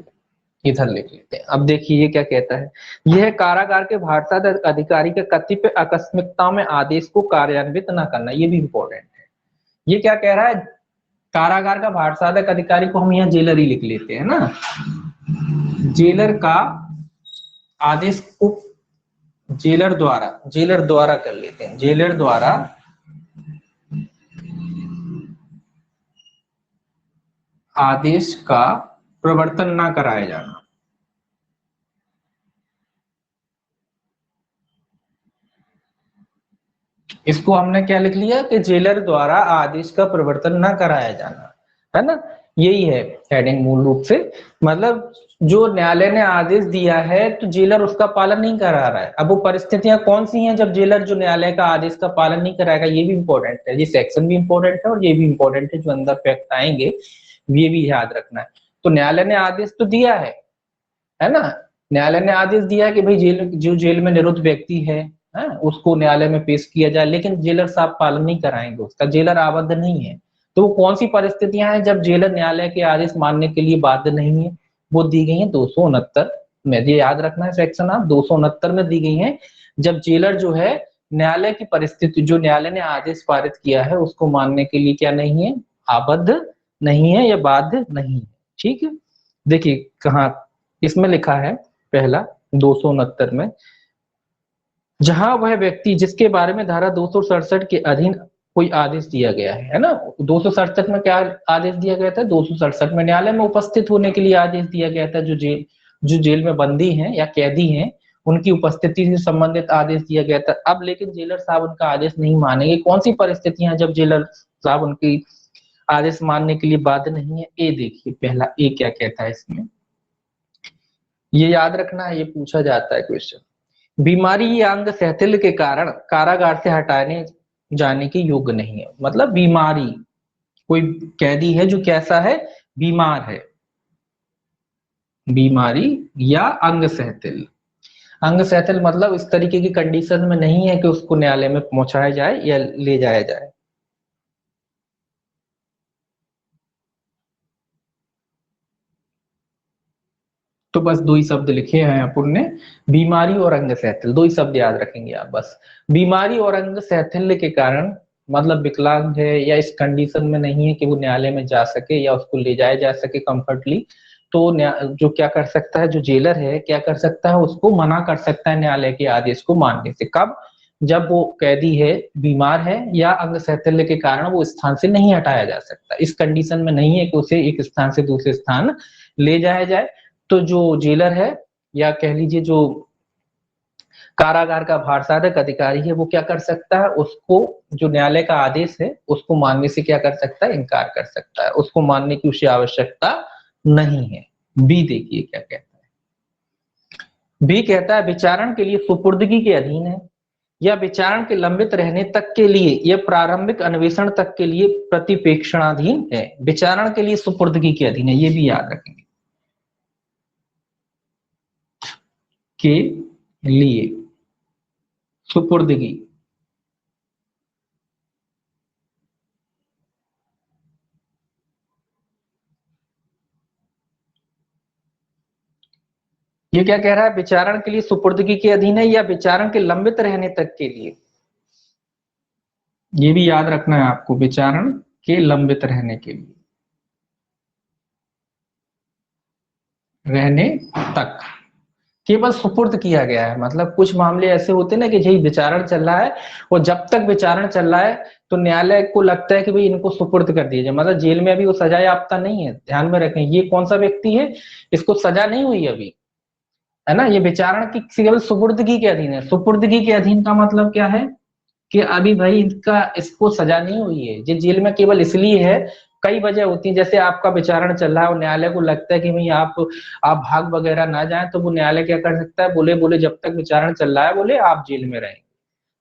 इधर लिख लेते हैं। अब देखिए ये क्या कहता है, यह कारागार के भारतीय अधिकारी के कतिपय आकस्मिकताओं में आदेश को कार्यान्वित न करना, ये भी इंपॉर्टेंट है। ये क्या कह रहा है, कारागार का भारसाधक अधिकारी को हम यहाँ जेलर ही लिख लेते हैं ना, जेलर का आदेश को जेलर द्वारा कर लेते हैं, जेलर द्वारा आदेश का प्रवर्तन ना कराया जाना। इसको हमने क्या लिख लिया कि जेलर द्वारा आदेश का प्रवर्तन ना कराया जाना, है ना। यही है हेडिंग मूल रूप से। मतलब जो न्यायालय ने आदेश दिया है तो जेलर उसका पालन नहीं करा रहा है। अब वो परिस्थितियां कौन सी हैं जब जेलर जो न्यायालय का आदेश का पालन नहीं कराएगा, ये भी इंपॉर्टेंट है। ये सेक्शन भी इंपॉर्टेंट है और ये भी इंपॉर्टेंट है, जो अंदर फैक्ट आएंगे ये भी याद रखना है। तो न्यायालय ने आदेश तो दिया है ना। न्यायालय ने आदेश दिया है कि भाई जो जेल में निरुद्ध व्यक्ति है उसको न्यायालय में पेश किया जाए, लेकिन जेलर साहब पालन नहीं कराएंगे उसका, जेलर आबद्ध नहीं है। तो वो कौन सी परिस्थितियां हैं जब जेलर न्यायालय के आदेश मानने के लिए बाध्य नहीं है? वो दी गई है 269 में, ये याद रखना है सेक्शन आप, 269 में दी गई है। जब जेलर जो है न्यायालय की परिस्थिति, जो न्यायालय ने आदेश पारित किया है उसको मानने के लिए क्या नहीं है, आबद्ध नहीं है या बाध्य नहीं है। ठीक है, देखिए कहा इसमें लिखा है पहला 269 में, जहां वह व्यक्ति जिसके बारे में धारा 267 के अधीन कोई आदेश दिया गया है ना। 267 में क्या आदेश दिया गया था? 267 में न्यायालय में उपस्थित होने के लिए आदेश दिया गया था। जो जेल में बंदी हैं या कैदी हैं उनकी उपस्थिति से संबंधित आदेश दिया गया था। अब लेकिन जेलर साहब उनका आदेश नहीं मानेंगे। कौन सी परिस्थितियां जब जेलर साहब उनकी आदेश मानने के लिए बाध्य नहीं है? ए देखिए पहला ए क्या कहता है इसमें, ये याद रखना है, ये पूछा जाता है क्वेश्चन। बीमारी या अंग सहतिल के कारण कारागार से हटाने जाने के योग्य नहीं है। मतलब बीमारी, कोई कैदी है जो कैसा है, बीमार है, बीमारी या अंग सहतिल। अंग सहतिल मतलब इस तरीके की कंडीशन में नहीं है कि उसको न्यायालय में पहुंचाया जाए या ले जाया जाए। तो बस दो ही शब्द लिखे हैं अपन ने, बीमारी और अंग सहतिल, दो ही शब्द याद रखेंगे आप बस। बीमारी और अंग सहतिल के कारण मतलब विकलांग है या इस कंडीशन में नहीं है कि वो न्यायालय में जा सके या उसको ले जाया जा सके कंफर्टली, तो जो क्या कर सकता है, जो जेलर है क्या कर सकता है, उसको मना कर सकता है न्यायालय के आदेश को मानने से। कब? जब वो कैदी है, बीमार है या अंग सहतिल्य के कारण वो स्थान से नहीं हटाया जा सकता, इस कंडीशन में नहीं है कि उसे एक स्थान से दूसरे स्थान ले जाया जाए। तो जो जेलर है या कह लीजिए जो कारागार का भारसाधक अधिकारी है वो क्या कर सकता है, उसको जो न्यायालय का आदेश है उसको मानने से क्या कर सकता है, इनकार कर सकता है, उसको मानने की उसे आवश्यकता नहीं है। बी देखिए क्या कहता है। बी कहता है विचारण के लिए सुपुर्दगी के अधीन है या विचारण के लंबित रहने तक के लिए या प्रारंभिक अन्वेषण तक के लिए प्रतिपेक्षणाधीन है। विचारण के लिए सुपुर्दगी के अधीन है, ये भी याद रखेंगे, के लिए सुपुर्दगी। ये क्या कह रहा है, विचारण के लिए सुपुर्दगी के अधीन है या विचारण के लंबित रहने तक के लिए, ये भी याद रखना है आपको, विचारण के लंबित रहने के लिए, रहने तक केवल सुपुर्द किया गया है। मतलब कुछ मामले ऐसे होते हैं ना कि यही विचारण चल रहा है और जब तक विचारण चल रहा है तो न्यायालय को लगता है कि भाई इनको सुपुर्द कर दिया जाए। मतलब जेल में अभी वो सजा याफ्ता नहीं है, ध्यान में रखें, ये कौन सा व्यक्ति है, इसको सजा नहीं हुई अभी, है ना। ये विचारण की केवल सुपुर्दगी के अधीन है। सुपुर्दगी के अधीन का मतलब क्या है कि अभी भाई इनका इसको सजा नहीं हुई है, ये जेल में केवल इसलिए है, कई वजह होती है, जैसे आपका विचारण चल रहा है और न्यायालय को लगता है कि भाई आप भाग वगैरह ना जाएं, तो वो न्यायालय क्या कर सकता है, बोले बोले जब तक विचारण चल रहा है बोले आप जेल में रहें।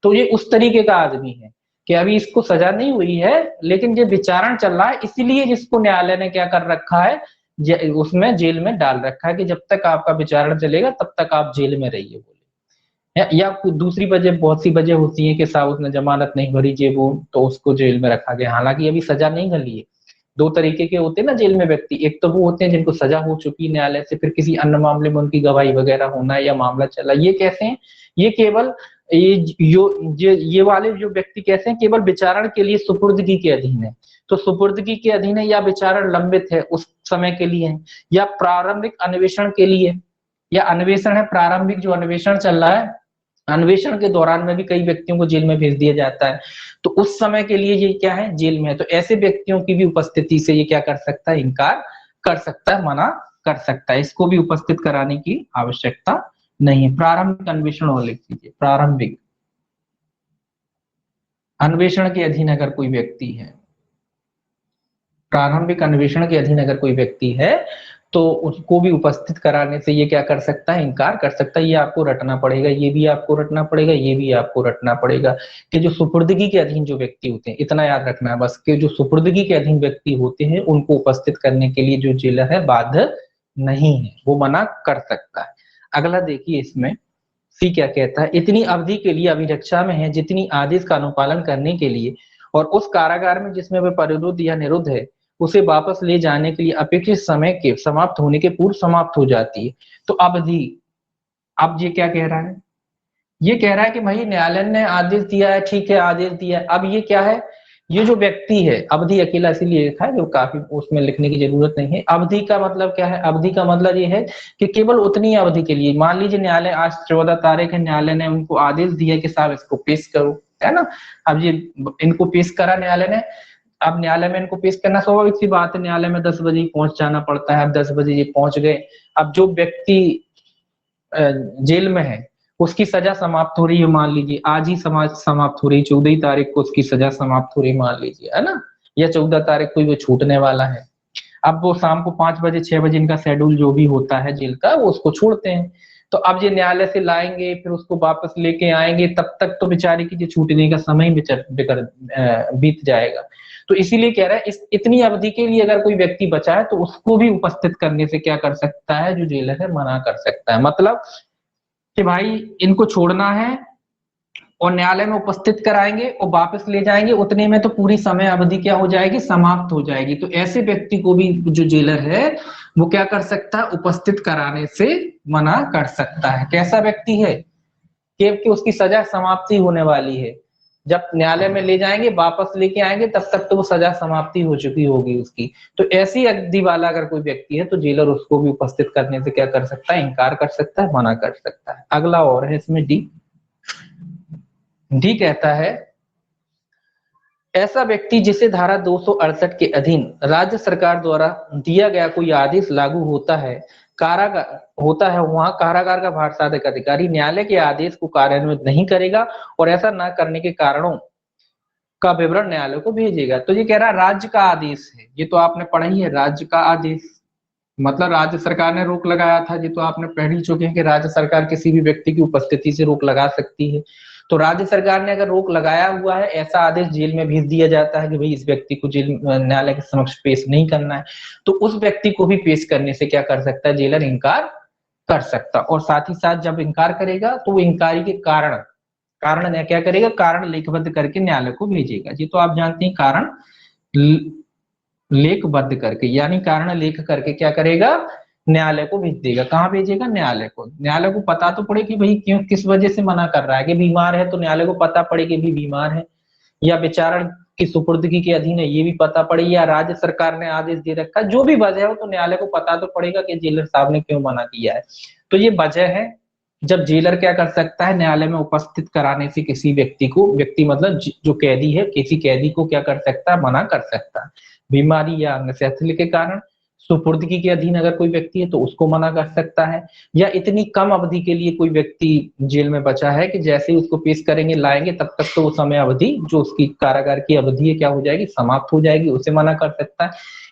तो ये उस तरीके का आदमी है कि अभी इसको सजा नहीं हुई है लेकिन ये विचारण चल रहा है, इसीलिए जिसको न्यायालय ने क्या कर रखा है, उसमें जेल में डाल रखा है कि जब तक आपका विचारण चलेगा तब तक आप जेल में रहिए बोले। या दूसरी वजह, बहुत सी वजह होती है कि साहब उसने जमानत नहीं भरी जेबू तो उसको जेल में रखा गया, हालांकि अभी सजा नहीं घली है। दो तरीके के होते हैं ना जेल में व्यक्ति, एक तो वो होते हैं जिनको सजा हो चुकी है न्यायालय से, फिर किसी अन्य मामले में उनकी गवाही वगैरह होना है या मामला चला, ये कैसे हैं, ये केवल ये वाले जो व्यक्ति कैसे हैं, केवल विचारण के लिए सुपुर्दगी के अधीन है। तो सुपुर्दगी के अधीन है या विचारण लंबित है उस समय के लिए है, या प्रारंभिक अन्वेषण के लिए, या अन्वेषण है प्रारंभिक जो अन्वेषण चल रहा है, अन्वेषण के दौरान में भी कई व्यक्तियों को जेल में भेज दिया जाता है, तो उस समय के लिए ये क्या है, जेल में है। तो ऐसे व्यक्तियों की भी उपस्थिति से ये क्या कर सकता है, इनकार कर सकता है, मना कर सकता है, इसको भी उपस्थित कराने की आवश्यकता नहीं है। प्रारंभिक अन्वेषण और लिख लीजिए, प्रारंभिक अन्वेषण के अधीन अगर कोई व्यक्ति है, प्रारंभिक अन्वेषण के अधीन अगर कोई व्यक्ति है तो उसको भी उपस्थित कराने से ये क्या कर सकता है, इनकार कर सकता है। ये आपको रटना पड़ेगा, ये भी आपको रटना पड़ेगा, ये भी आपको रटना पड़ेगा कि जो सुपुर्दगी के अधीन जो व्यक्ति होते हैं, इतना याद रखना है बस कि जो सुपुर्दगी के अधीन व्यक्ति होते हैं उनको उपस्थित करने के लिए जो जेलर है बाध्य नहीं है, वो मना कर सकता है। अगला देखिए इसमें सी क्या कहता है, इतनी अवधि के लिए अभिरक्षा में है जितनी आदेश का अनुपालन करने के लिए और उस कारागार में जिसमें वह परिरुद्ध या निरुद्ध है उसे वापस ले जाने के लिए अपेक्षित समय के समाप्त होने के पूर्व समाप्त हो जाती है। तो अवधि, अब ये क्या कह रहा है, ये कह रहा है कि भाई न्यायालय ने आदेश दिया है, ठीक है आदेश दिया है, अब ये क्या है, ये जो व्यक्ति है, अवधि अकेला इसीलिए लिखा है जो काफी उसमें लिखने की जरूरत नहीं है। अवधि का मतलब क्या है, अवधि का मतलब ये है कि केवल उतनी अवधि के लिए, मान लीजिए न्यायालय आज 14 तारीख है, न्यायालय ने उनको आदेश दिया कि साहब इसको पेश करो, है ना। अब ये इनको पेश करा न्यायालय ने, अब न्यायालय में इनको पेश करना स्वाभाविक सी बात है, न्यायालय में 10 बजे पहुंच जाना पड़ता है। अब 10 बजे ये पहुंच गए, अब जो व्यक्ति जेल में है उसकी सजा समाप्त हो रही है, मान लीजिए आज ही समाप्त हो रही है, 14 तारीख को उसकी सजा समाप्त हो रही है मान लीजिए, है ना, या 14 तारीख को वो छूटने वाला है। अब वो शाम को 5 बजे 6 बजे इनका शेड्यूल जो भी होता है जेल का, वो उसको छोड़ते हैं। तो अब ये न्यायालय से लाएंगे, फिर उसको वापस लेके आएंगे, तब तक तो बेचारे की छूटने का समय बीत जाएगा। तो इसीलिए कह रहा है इस इतनी अवधि के लिए अगर कोई व्यक्ति बचा है तो उसको भी उपस्थित करने से क्या कर सकता है, जो जेलर है मना कर सकता है। मतलब कि भाई इनको छोड़ना है और न्यायालय में उपस्थित कराएंगे और वापस ले जाएंगे, उतने में तो पूरी समय अवधि क्या हो जाएगी, समाप्त हो जाएगी। तो ऐसे व्यक्ति को भी जो जेलर है वो क्या कर सकता है, उपस्थित कराने से मना कर सकता है। कैसा व्यक्ति है कि उसकी सजा समाप्ति होने वाली है, जब न्यायालय में ले जाएंगे वापस लेके आएंगे तब तक तो वो सजा समाप्ति हो चुकी होगी उसकी। तो ऐसी अवधि वाला अगर कोई व्यक्ति है तो जेलर उसको भी उपस्थित करने से क्या कर सकता है, इनकार कर सकता है, मना कर सकता है। अगला और है इसमें डी, डी कहता है ऐसा व्यक्ति जिसे धारा 268 के अधीन राज्य सरकार द्वारा दिया गया कोई आदेश लागू होता है, कारागार होता है, वहां कारागार का भारसाधक अधिकारी न्यायालय के आदेश को कार्यान्वित नहीं करेगा और ऐसा न करने के कारणों का विवरण न्यायालय को भेजेगा। तो ये कह रहा है राज्य का आदेश है, ये तो आपने पढ़ा ही है, राज्य का आदेश मतलब राज्य सरकार ने रोक लगाया था, ये तो आपने पढ़ ही चुके हैं कि राज्य सरकार किसी भी व्यक्ति की उपस्थिति से रोक लगा सकती है। तो राज्य सरकार ने अगर रोक लगाया हुआ है, ऐसा आदेश जेल में भेज दिया जाता है कि भाई इस व्यक्ति को जेल न्यायालय के समक्ष पेश नहीं करना है, तो उस व्यक्ति को भी पेश करने से क्या कर सकता है, जेलर इनकार कर सकता। और साथ ही साथ जब इनकार करेगा तो वो इनकारी के कारण क्या करेगा, कारण लिखबद्ध करके न्यायालय को भेजेगा। ये तो आप जानते हैं, कारण लेखबद्ध करके यानी कारण लेख करके क्या करेगा, न्यायालय को भेज देगा। कहाँ भेजेगा, न्यायालय को। न्यायालय को पता तो पड़े कि भाई क्यों, किस वजह से मना कर रहा है, कि बीमार है तो न्यायालय को पता पड़े कि भी बीमार है, या विचारण की सुपुर्दगी के अधीन है ये भी पता पड़े, या राज्य सरकार ने आदेश दे रखा, जो भी वजह हो तो न्यायालय को पता तो पड़ेगा कि जेलर साहब ने क्यों मना किया है। तो ये वजह है जब जेलर क्या कर सकता है, न्यायालय में उपस्थित कराने से किसी व्यक्ति को, व्यक्ति मतलब जो कैदी है, किसी कैदी को क्या कर सकता है, मना कर सकता है। बीमारी या अंगहैथल्य के कारण, सुपुर्दगी के अधीन अगर कोई व्यक्ति है तो उसको मना कर सकता है, या इतनी कम अवधि के लिए कोई व्यक्ति जेल में बचा है कि जैसे ही उसको पेश करेंगे लाएंगे तब तक तो वो समय अवधि जो उसकी कारागार की अवधि है क्या हो जाएगी, समाप्त हो जाएगी, उसे मना कर सकता है।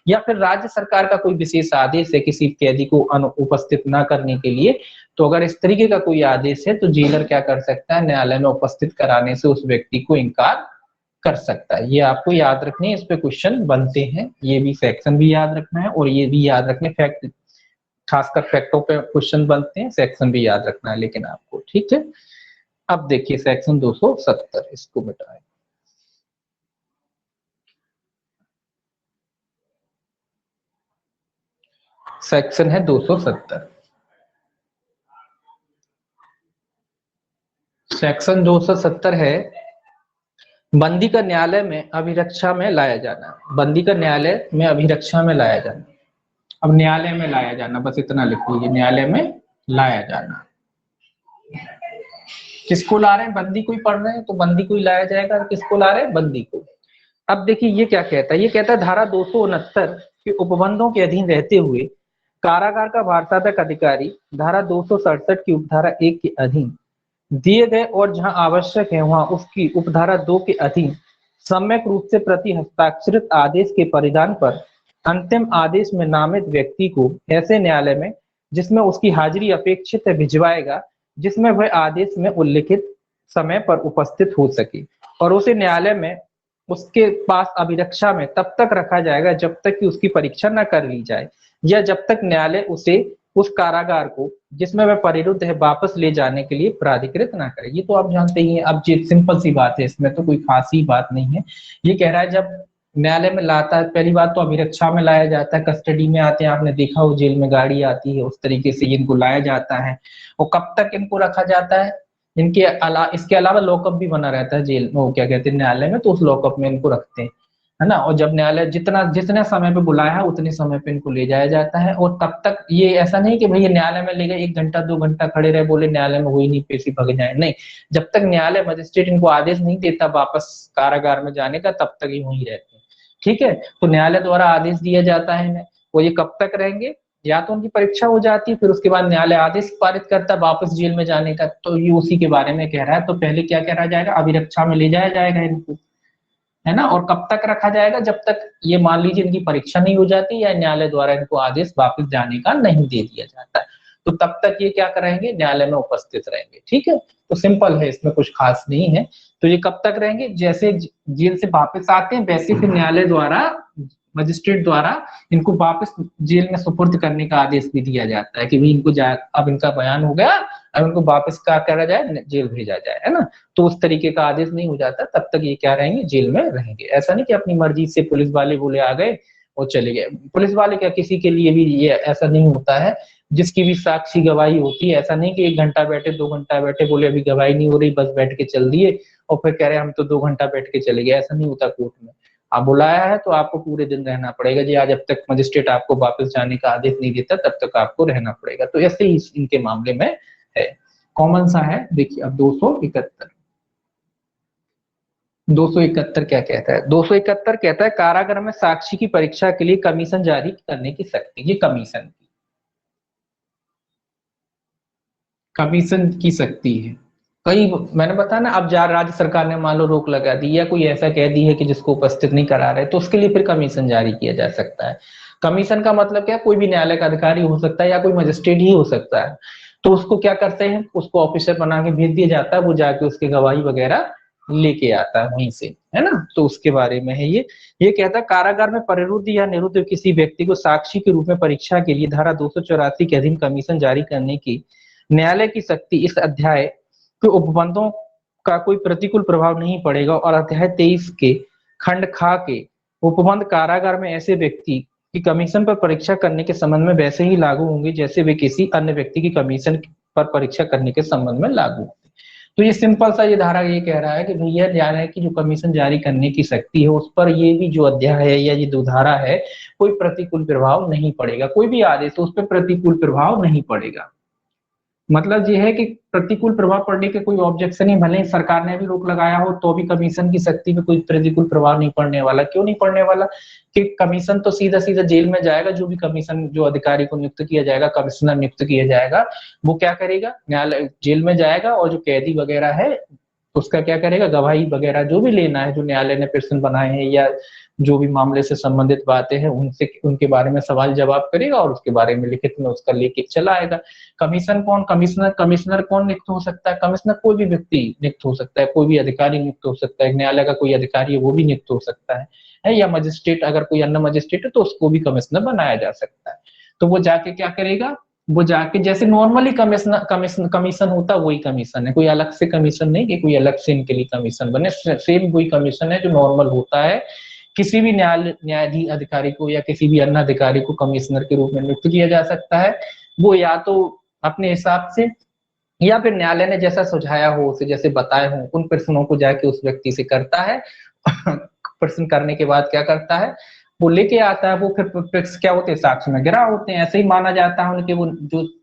या फिर राज्य सरकार का कोई विशेष आदेश है किसी कैदी को उपस्थित न करने के लिए, तो अगर इस तरीके का कोई आदेश है तो जेलर क्या कर सकता है, न्यायालय में उपस्थित कराने से उस व्यक्ति को इनकार कर सकता है। ये आपको याद रखने, इस पे क्वेश्चन बनते हैं, ये भी सेक्शन भी याद रखना है और ये भी याद रखने, फैक्ट खासकर फैक्टों पे क्वेश्चन बनते हैं, सेक्शन भी याद रखना है लेकिन आपको, ठीक है। अब देखिए सेक्शन 270, इसको मिटाएं। सेक्शन है 270, सेक्शन 270 है बंदी का न्यायालय में अभिरक्षा में लाया जाना। बंदी का न्यायालय में अभिरक्षा में लाया जाना, अब न्यायालय में लाया जाना बस इतना लिख लीजिए, न्यायालय में लाया जाना। किसको ला रहे हैं, बंदी को ही पढ़ रहे हैं तो बंदी को ही लाया जाएगा, किसको ला रहे हैं, बंदी को। अब देखिए ये क्या कहता है, ये कहता है धारा 269 के उपबंधों के अधीन रहते हुए कारागार का वार्तात्मक अधिकारी धारा 267 की उपधारा 1 के अधीन दिए गए और जहां आवश्यक है वहां उसकी उपधारा 2 के अधीन सम्यक रूप से प्रति हस्ताक्षरित आदेश के परिधान पर अंतिम आदेश में नामित व्यक्ति को ऐसे न्यायालय में जिसमें उसकी हाजिरी अपेक्षित है भिजवाएगा, जिसमें वह आदेश में उल्लिखित समय पर उपस्थित हो सके, और उसे न्यायालय में उसके पास अभिरक्षा में तब तक रखा जाएगा जब तक कि उसकी परीक्षा न कर ली जाए, या जब तक न्यायालय उसे उस कारागार को जिसमें वह परिरुद्ध है वापस ले जाने के लिए प्राधिकृत ना करे। ये तो आप जानते ही हैं। अब ये सिंपल सी बात है, इसमें तो कोई खास ही बात नहीं है। ये कह रहा है जब न्यायालय में लाता है, पहली बात तो अभिरक्षा में लाया जाता है, कस्टडी में आते हैं, आपने देखा हो जेल में गाड़ी आती है उस तरीके से इनको लाया जाता है। और कब तक इनको रखा जाता है, इसके अलावा लॉकअप भी बना रहता है जेल, वो क्या कहते हैं न्यायालय में, तो उस लॉकअप में इनको रखते हैं, है ना। और जब न्यायालय जितने समय पे बुलाया है उतने समय पे इनको ले जाया जाता है। और तब तक ये ऐसा नहीं कि भैया न्यायालय में ले गए 1 घंटा 2 घंटा खड़े रहे, बोले न्यायालय में हुई नहीं पेशी भग जाए, नहीं। जब तक न्यायालय मजिस्ट्रेट इनको आदेश नहीं देता वापस कारागार में जाने का, तब तक ये वहीं रहते हैं। ठीक है, तो न्यायालय द्वारा आदेश दिया जाता है इन्हें। वो ये कब तक रहेंगे, या तो उनकी परीक्षा हो जाती है, फिर उसके बाद न्यायालय आदेश पारित करता है वापस जेल में जाने का, तो ये उसी के बारे में कह रहा है। तो पहले क्या कह रहा जाएगा, अभिरक्षा में ले जाया जाएगा इनको, है ना। और कब तक रखा जाएगा, जब तक ये मान लीजिए इनकी परीक्षा नहीं हो जाती या न्यायालय द्वारा इनको आदेश वापस जाने का नहीं दे दिया जाता है, तो तब तक ये क्या करेंगे, न्यायालय में उपस्थित रहेंगे। ठीक है, तो सिंपल है, इसमें कुछ खास नहीं है। तो ये कब तक रहेंगे, जैसे जेल से वापस आते हैं वैसे फिर न्यायालय द्वारा, मजिस्ट्रेट द्वारा इनको वापस जेल में सुपुर्द करने का आदेश भी दिया जाता है कि भाई इनको अब इनका बयान हो गया, अब इनको वापस क्या करा जाए, जेल भेजा जाए, है ना। तो उस तरीके का आदेश नहीं हो जाता, तब तक ये क्या रहेंगे, जेल में रहेंगे। ऐसा नहीं कि अपनी मर्जी से पुलिस वाले बोले आ गए और चले गए। पुलिस वाले क्या, किसी के लिए भी ये ऐसा नहीं होता है, जिसकी भी साक्षी गवाही होती है, ऐसा नहीं कि 1 घंटा बैठे 2 घंटा बैठे, बोले अभी गवाही नहीं हो रही बस बैठ के चल दिए और फिर कह रहे हम तो 2 घंटा बैठ के चले गए। ऐसा नहीं होता कोर्ट में। आप बुलाया है तो आपको पूरे दिन रहना पड़ेगा जी, आज जब तक मजिस्ट्रेट आपको वापस जाने का आदेश नहीं देता तब तक आपको रहना पड़ेगा। तो ऐसे ही इनके मामले में है, कॉमन सा है। देखिए अब 271 क्या कहता है, 271 कहता है कारागार में साक्षी की परीक्षा के लिए कमीशन जारी करने की शक्ति। ये कमीशन की शक्ति है। कई मैंने बताया ना, अब राज्य सरकार ने मान लो रोक लगा दी या कोई ऐसा कह दी है कि जिसको उपस्थित नहीं करा रहे, तो उसके लिए फिर कमीशन जारी किया जा सकता है। कमीशन का मतलब क्या, कोई भी न्यायालय का अधिकारी हो सकता है या कोई मजिस्ट्रेट ही हो सकता है। तो उसको क्या करते हैं, उसको ऑफिसर बना के भेज दिया जाता है, वो जाके उसके गवाही वगैरह लेके आता है वहीं से, है ना। तो उसके बारे में है ये कहता है कारागार में परिरुद्ध या निरुद्ध किसी व्यक्ति को साक्षी के रूप में परीक्षा के लिए धारा 284 के अधीन कमीशन जारी करने की न्यायालय की शक्ति इस अध्याय के उपबंधों का कोई प्रतिकूल प्रभाव नहीं पड़ेगा। और अध्याय 23 के खंड खा के उपबंध कारागार में ऐसे व्यक्ति की कमीशन पर परीक्षा करने के संबंध में वैसे ही लागू होंगे जैसे वे किसी अन्य व्यक्ति की कमीशन पर परीक्षा करने के संबंध में लागू होंगे। तो ये सिंपल सा ये धारा ये कह रहा है कि भैया न्यायालय की जो कमीशन जारी करने की शक्ति है उस पर ये भी जो अध्याय है या ये जो धारा है कोई प्रतिकूल प्रभाव नहीं पड़ेगा। कोई भी आदेश उस पर प्रतिकूल प्रभाव नहीं पड़ेगा। मतलब ये है कि प्रतिकूल प्रभाव पड़ने के कोई ऑब्जेक्शन ही, भले ही सरकार ने भी रोक लगाया हो तो भी कमीशन की शक्ति पे कोई प्रतिकूल प्रभाव नहीं पड़ने वाला। क्यों नहीं पड़ने वाला, कि कमीशन तो सीधा सीधा जेल में जाएगा। जो भी कमीशन, जो अधिकारी को नियुक्त किया जाएगा, कमिश्नर नियुक्त किया जाएगा, वो क्या करेगा, न्यायालय जेल में जाएगा और जो कैदी वगैरह है उसका क्या करेगा, गवाही वगैरह जो भी लेना है, जो न्यायालय ने प्रश्न बनाए हैं या जो भी मामले से संबंधित बातें हैं उनसे, उनके बारे में सवाल जवाब करेगा और उसके बारे में लिखित में उसका लेके चला आएगा। कमिश्नर कौन नियुक्त हो सकता है, कमिश्नर कोई भी व्यक्ति नियुक्त हो सकता है, कोई भी अधिकारी नियुक्त हो सकता है, न्यायालय का कोई अधिकारी है वो भी नियुक्त हो सकता है, या मजिस्ट्रेट, अगर कोई अन्य मजिस्ट्रेट है तो उसको भी कमिश्नर बनाया जा सकता है। तो वो जाके क्या करेगा, वो जाके जैसे नॉर्मली कमीशन होता है वही कमीशन है, कोई अलग से कमीशन नहीं कि कोई अलग से इनके लिए कमीशन बने, सेम वही कमीशन है जो नॉर्मल होता है। किसी भी न्यायाधीश अधिकारी को या किसी भी अन्य अधिकारी को कमिश्नर के रूप में नियुक्त किया जा सकता है। वो या तो अपने हिसाब से या फिर न्यायालय ने जैसा सुझाया हो, उसे जैसे बताए हो उन प्रश्नों को जाके उस व्यक्ति से करता है। प्रश्न करने के बाद क्या करता है, वो लेके आता है, वो फिर क्या होते हैं, साक्ष्य में गिरा होते हैं। ऐसे ही माना जाता है उनके वो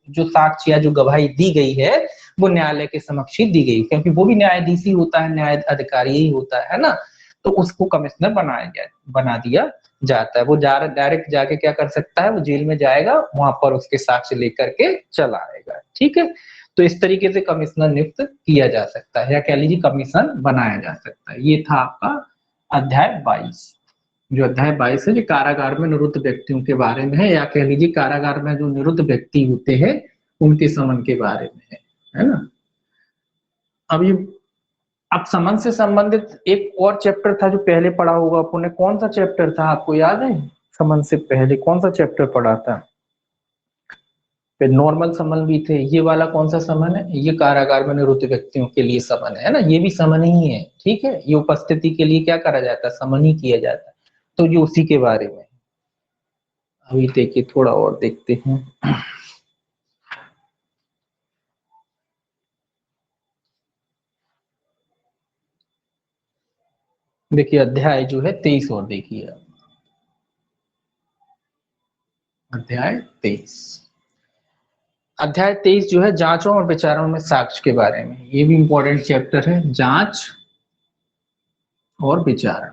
जो साक्ष्य या जो गवाही दी गई है वो न्यायालय के समक्ष ही दी गई, क्योंकि वो भी न्यायाधीश ही होता है, न्याय अधिकारी ही होता है ना। तो उसको कमिश्नर बना दिया जाता है, वो डायरेक्ट जाके क्या कर सकता है, वो जेल में जाएगा, वहां पर उसके साक्ष्य लेकर के चला आएगा। ठीक है, तो इस तरीके से कमिश्नर नियुक्त किया जा सकता है, या कह लीजिए कमीशन बनाया जा सकता है। ये था आपका अध्याय 22। जो अध्याय 22 है जो कारागार में निरुद्ध व्यक्तियों के बारे में है, या कह लीजिए कारागार में जो निरुद्ध व्यक्ति होते हैं उनके समन के बारे में है ना। अब समन से संबंधित एक और चैप्टर था जो पहले पढ़ा होगा आपने, कौन सा चैप्टर था आपको याद है? समन से पहले कौन सा चैप्टर पढ़ा था? फिर नॉर्मल समन भी थे, ये वाला कौन सा समन है? ये कारागार में निरुद्ध व्यक्तियों के लिए समन है ना, ये भी समन ही है। ठीक है, ये उपस्थिति के लिए क्या करा जाता है, समन ही किया जाता है, तो ये उसी के बारे में। अभी देखिए थोड़ा और देखते हैं। देखिए अध्याय जो है 23 और देखिए, अध्याय 23। अध्याय 23 जो है जांचों और विचारों में साक्ष्य के बारे में, ये भी इंपॉर्टेंट चैप्टर है, जांच और विचार।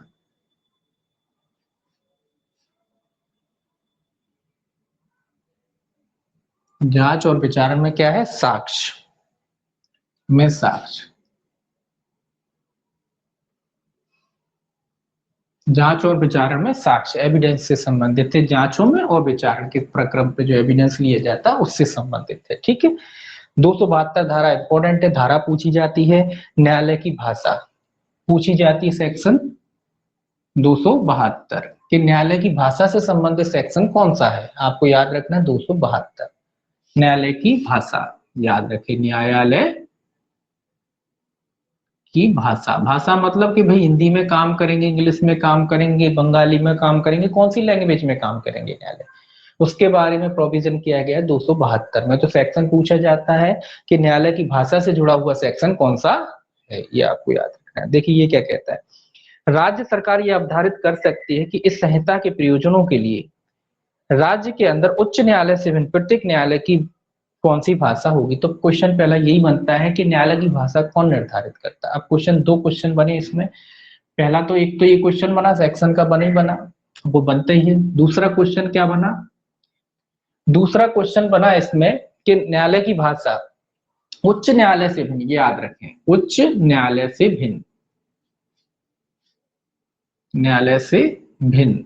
जांच और विचारण में क्या है, साक्ष्य में साक्ष्य। जांच और विचारण में साक्ष्य एविडेंस से संबंधित है, जांचों में और विचारण के प्रक्रम पे जो एविडेंस लिया जाता है उससे संबंधित है। ठीक है, 272 धारा इंपॉर्टेंट है, धारा पूछी जाती है। न्यायालय की भाषा पूछी जाती है, सेक्शन 272 कि न्यायालय की भाषा से संबंधित सेक्शन कौन सा है, आपको याद रखना है 272। न्यायालय की भाषा याद रखिए, न्यायालय की भाषा। भाषा मतलब कि भाई हिंदी में काम करेंगे, इंग्लिश में काम करेंगे, बंगाली में काम करेंगे, कौन सी लैंग्वेज में काम करेंगे न्यायालय, उसके बारे में प्रोविजन किया गया है 272 में। तो सेक्शन पूछा जाता है कि न्यायालय की भाषा से जुड़ा हुआ सेक्शन कौन सा है, ये आपको याद रखना है। देखिए ये क्या कहता है, राज्य सरकार ये अवधारित कर सकती है कि इस संहिता के प्रयोजनों के लिए राज्य के अंदर उच्च न्यायालय से भिन्न प्रत्येक न्यायालय की कौन सी भाषा होगी। तो क्वेश्चन पहला यही बनता है कि न्यायालय की भाषा कौन निर्धारित करता है। अब क्वेश्चन, दो क्वेश्चन बने इसमें, पहला तो एक तो ये क्वेश्चन बना सेक्शन का बने बना, वो बनते ही है। दूसरा क्वेश्चन क्या बना, दूसरा क्वेश्चन बना इसमें कि न्यायालय की भाषा उच्च न्यायालय से भिन्न, ये याद रखें, उच्च न्यायालय से भिन्न, न्यायालय से भिन्न,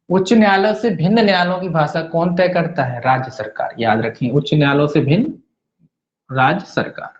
उच्च न्यायालय से भिन्न न्यायालयों की भाषा कौन तय करता है, राज्य सरकार। याद रखें, उच्च न्यायालयों से भिन्न राज्य सरकार।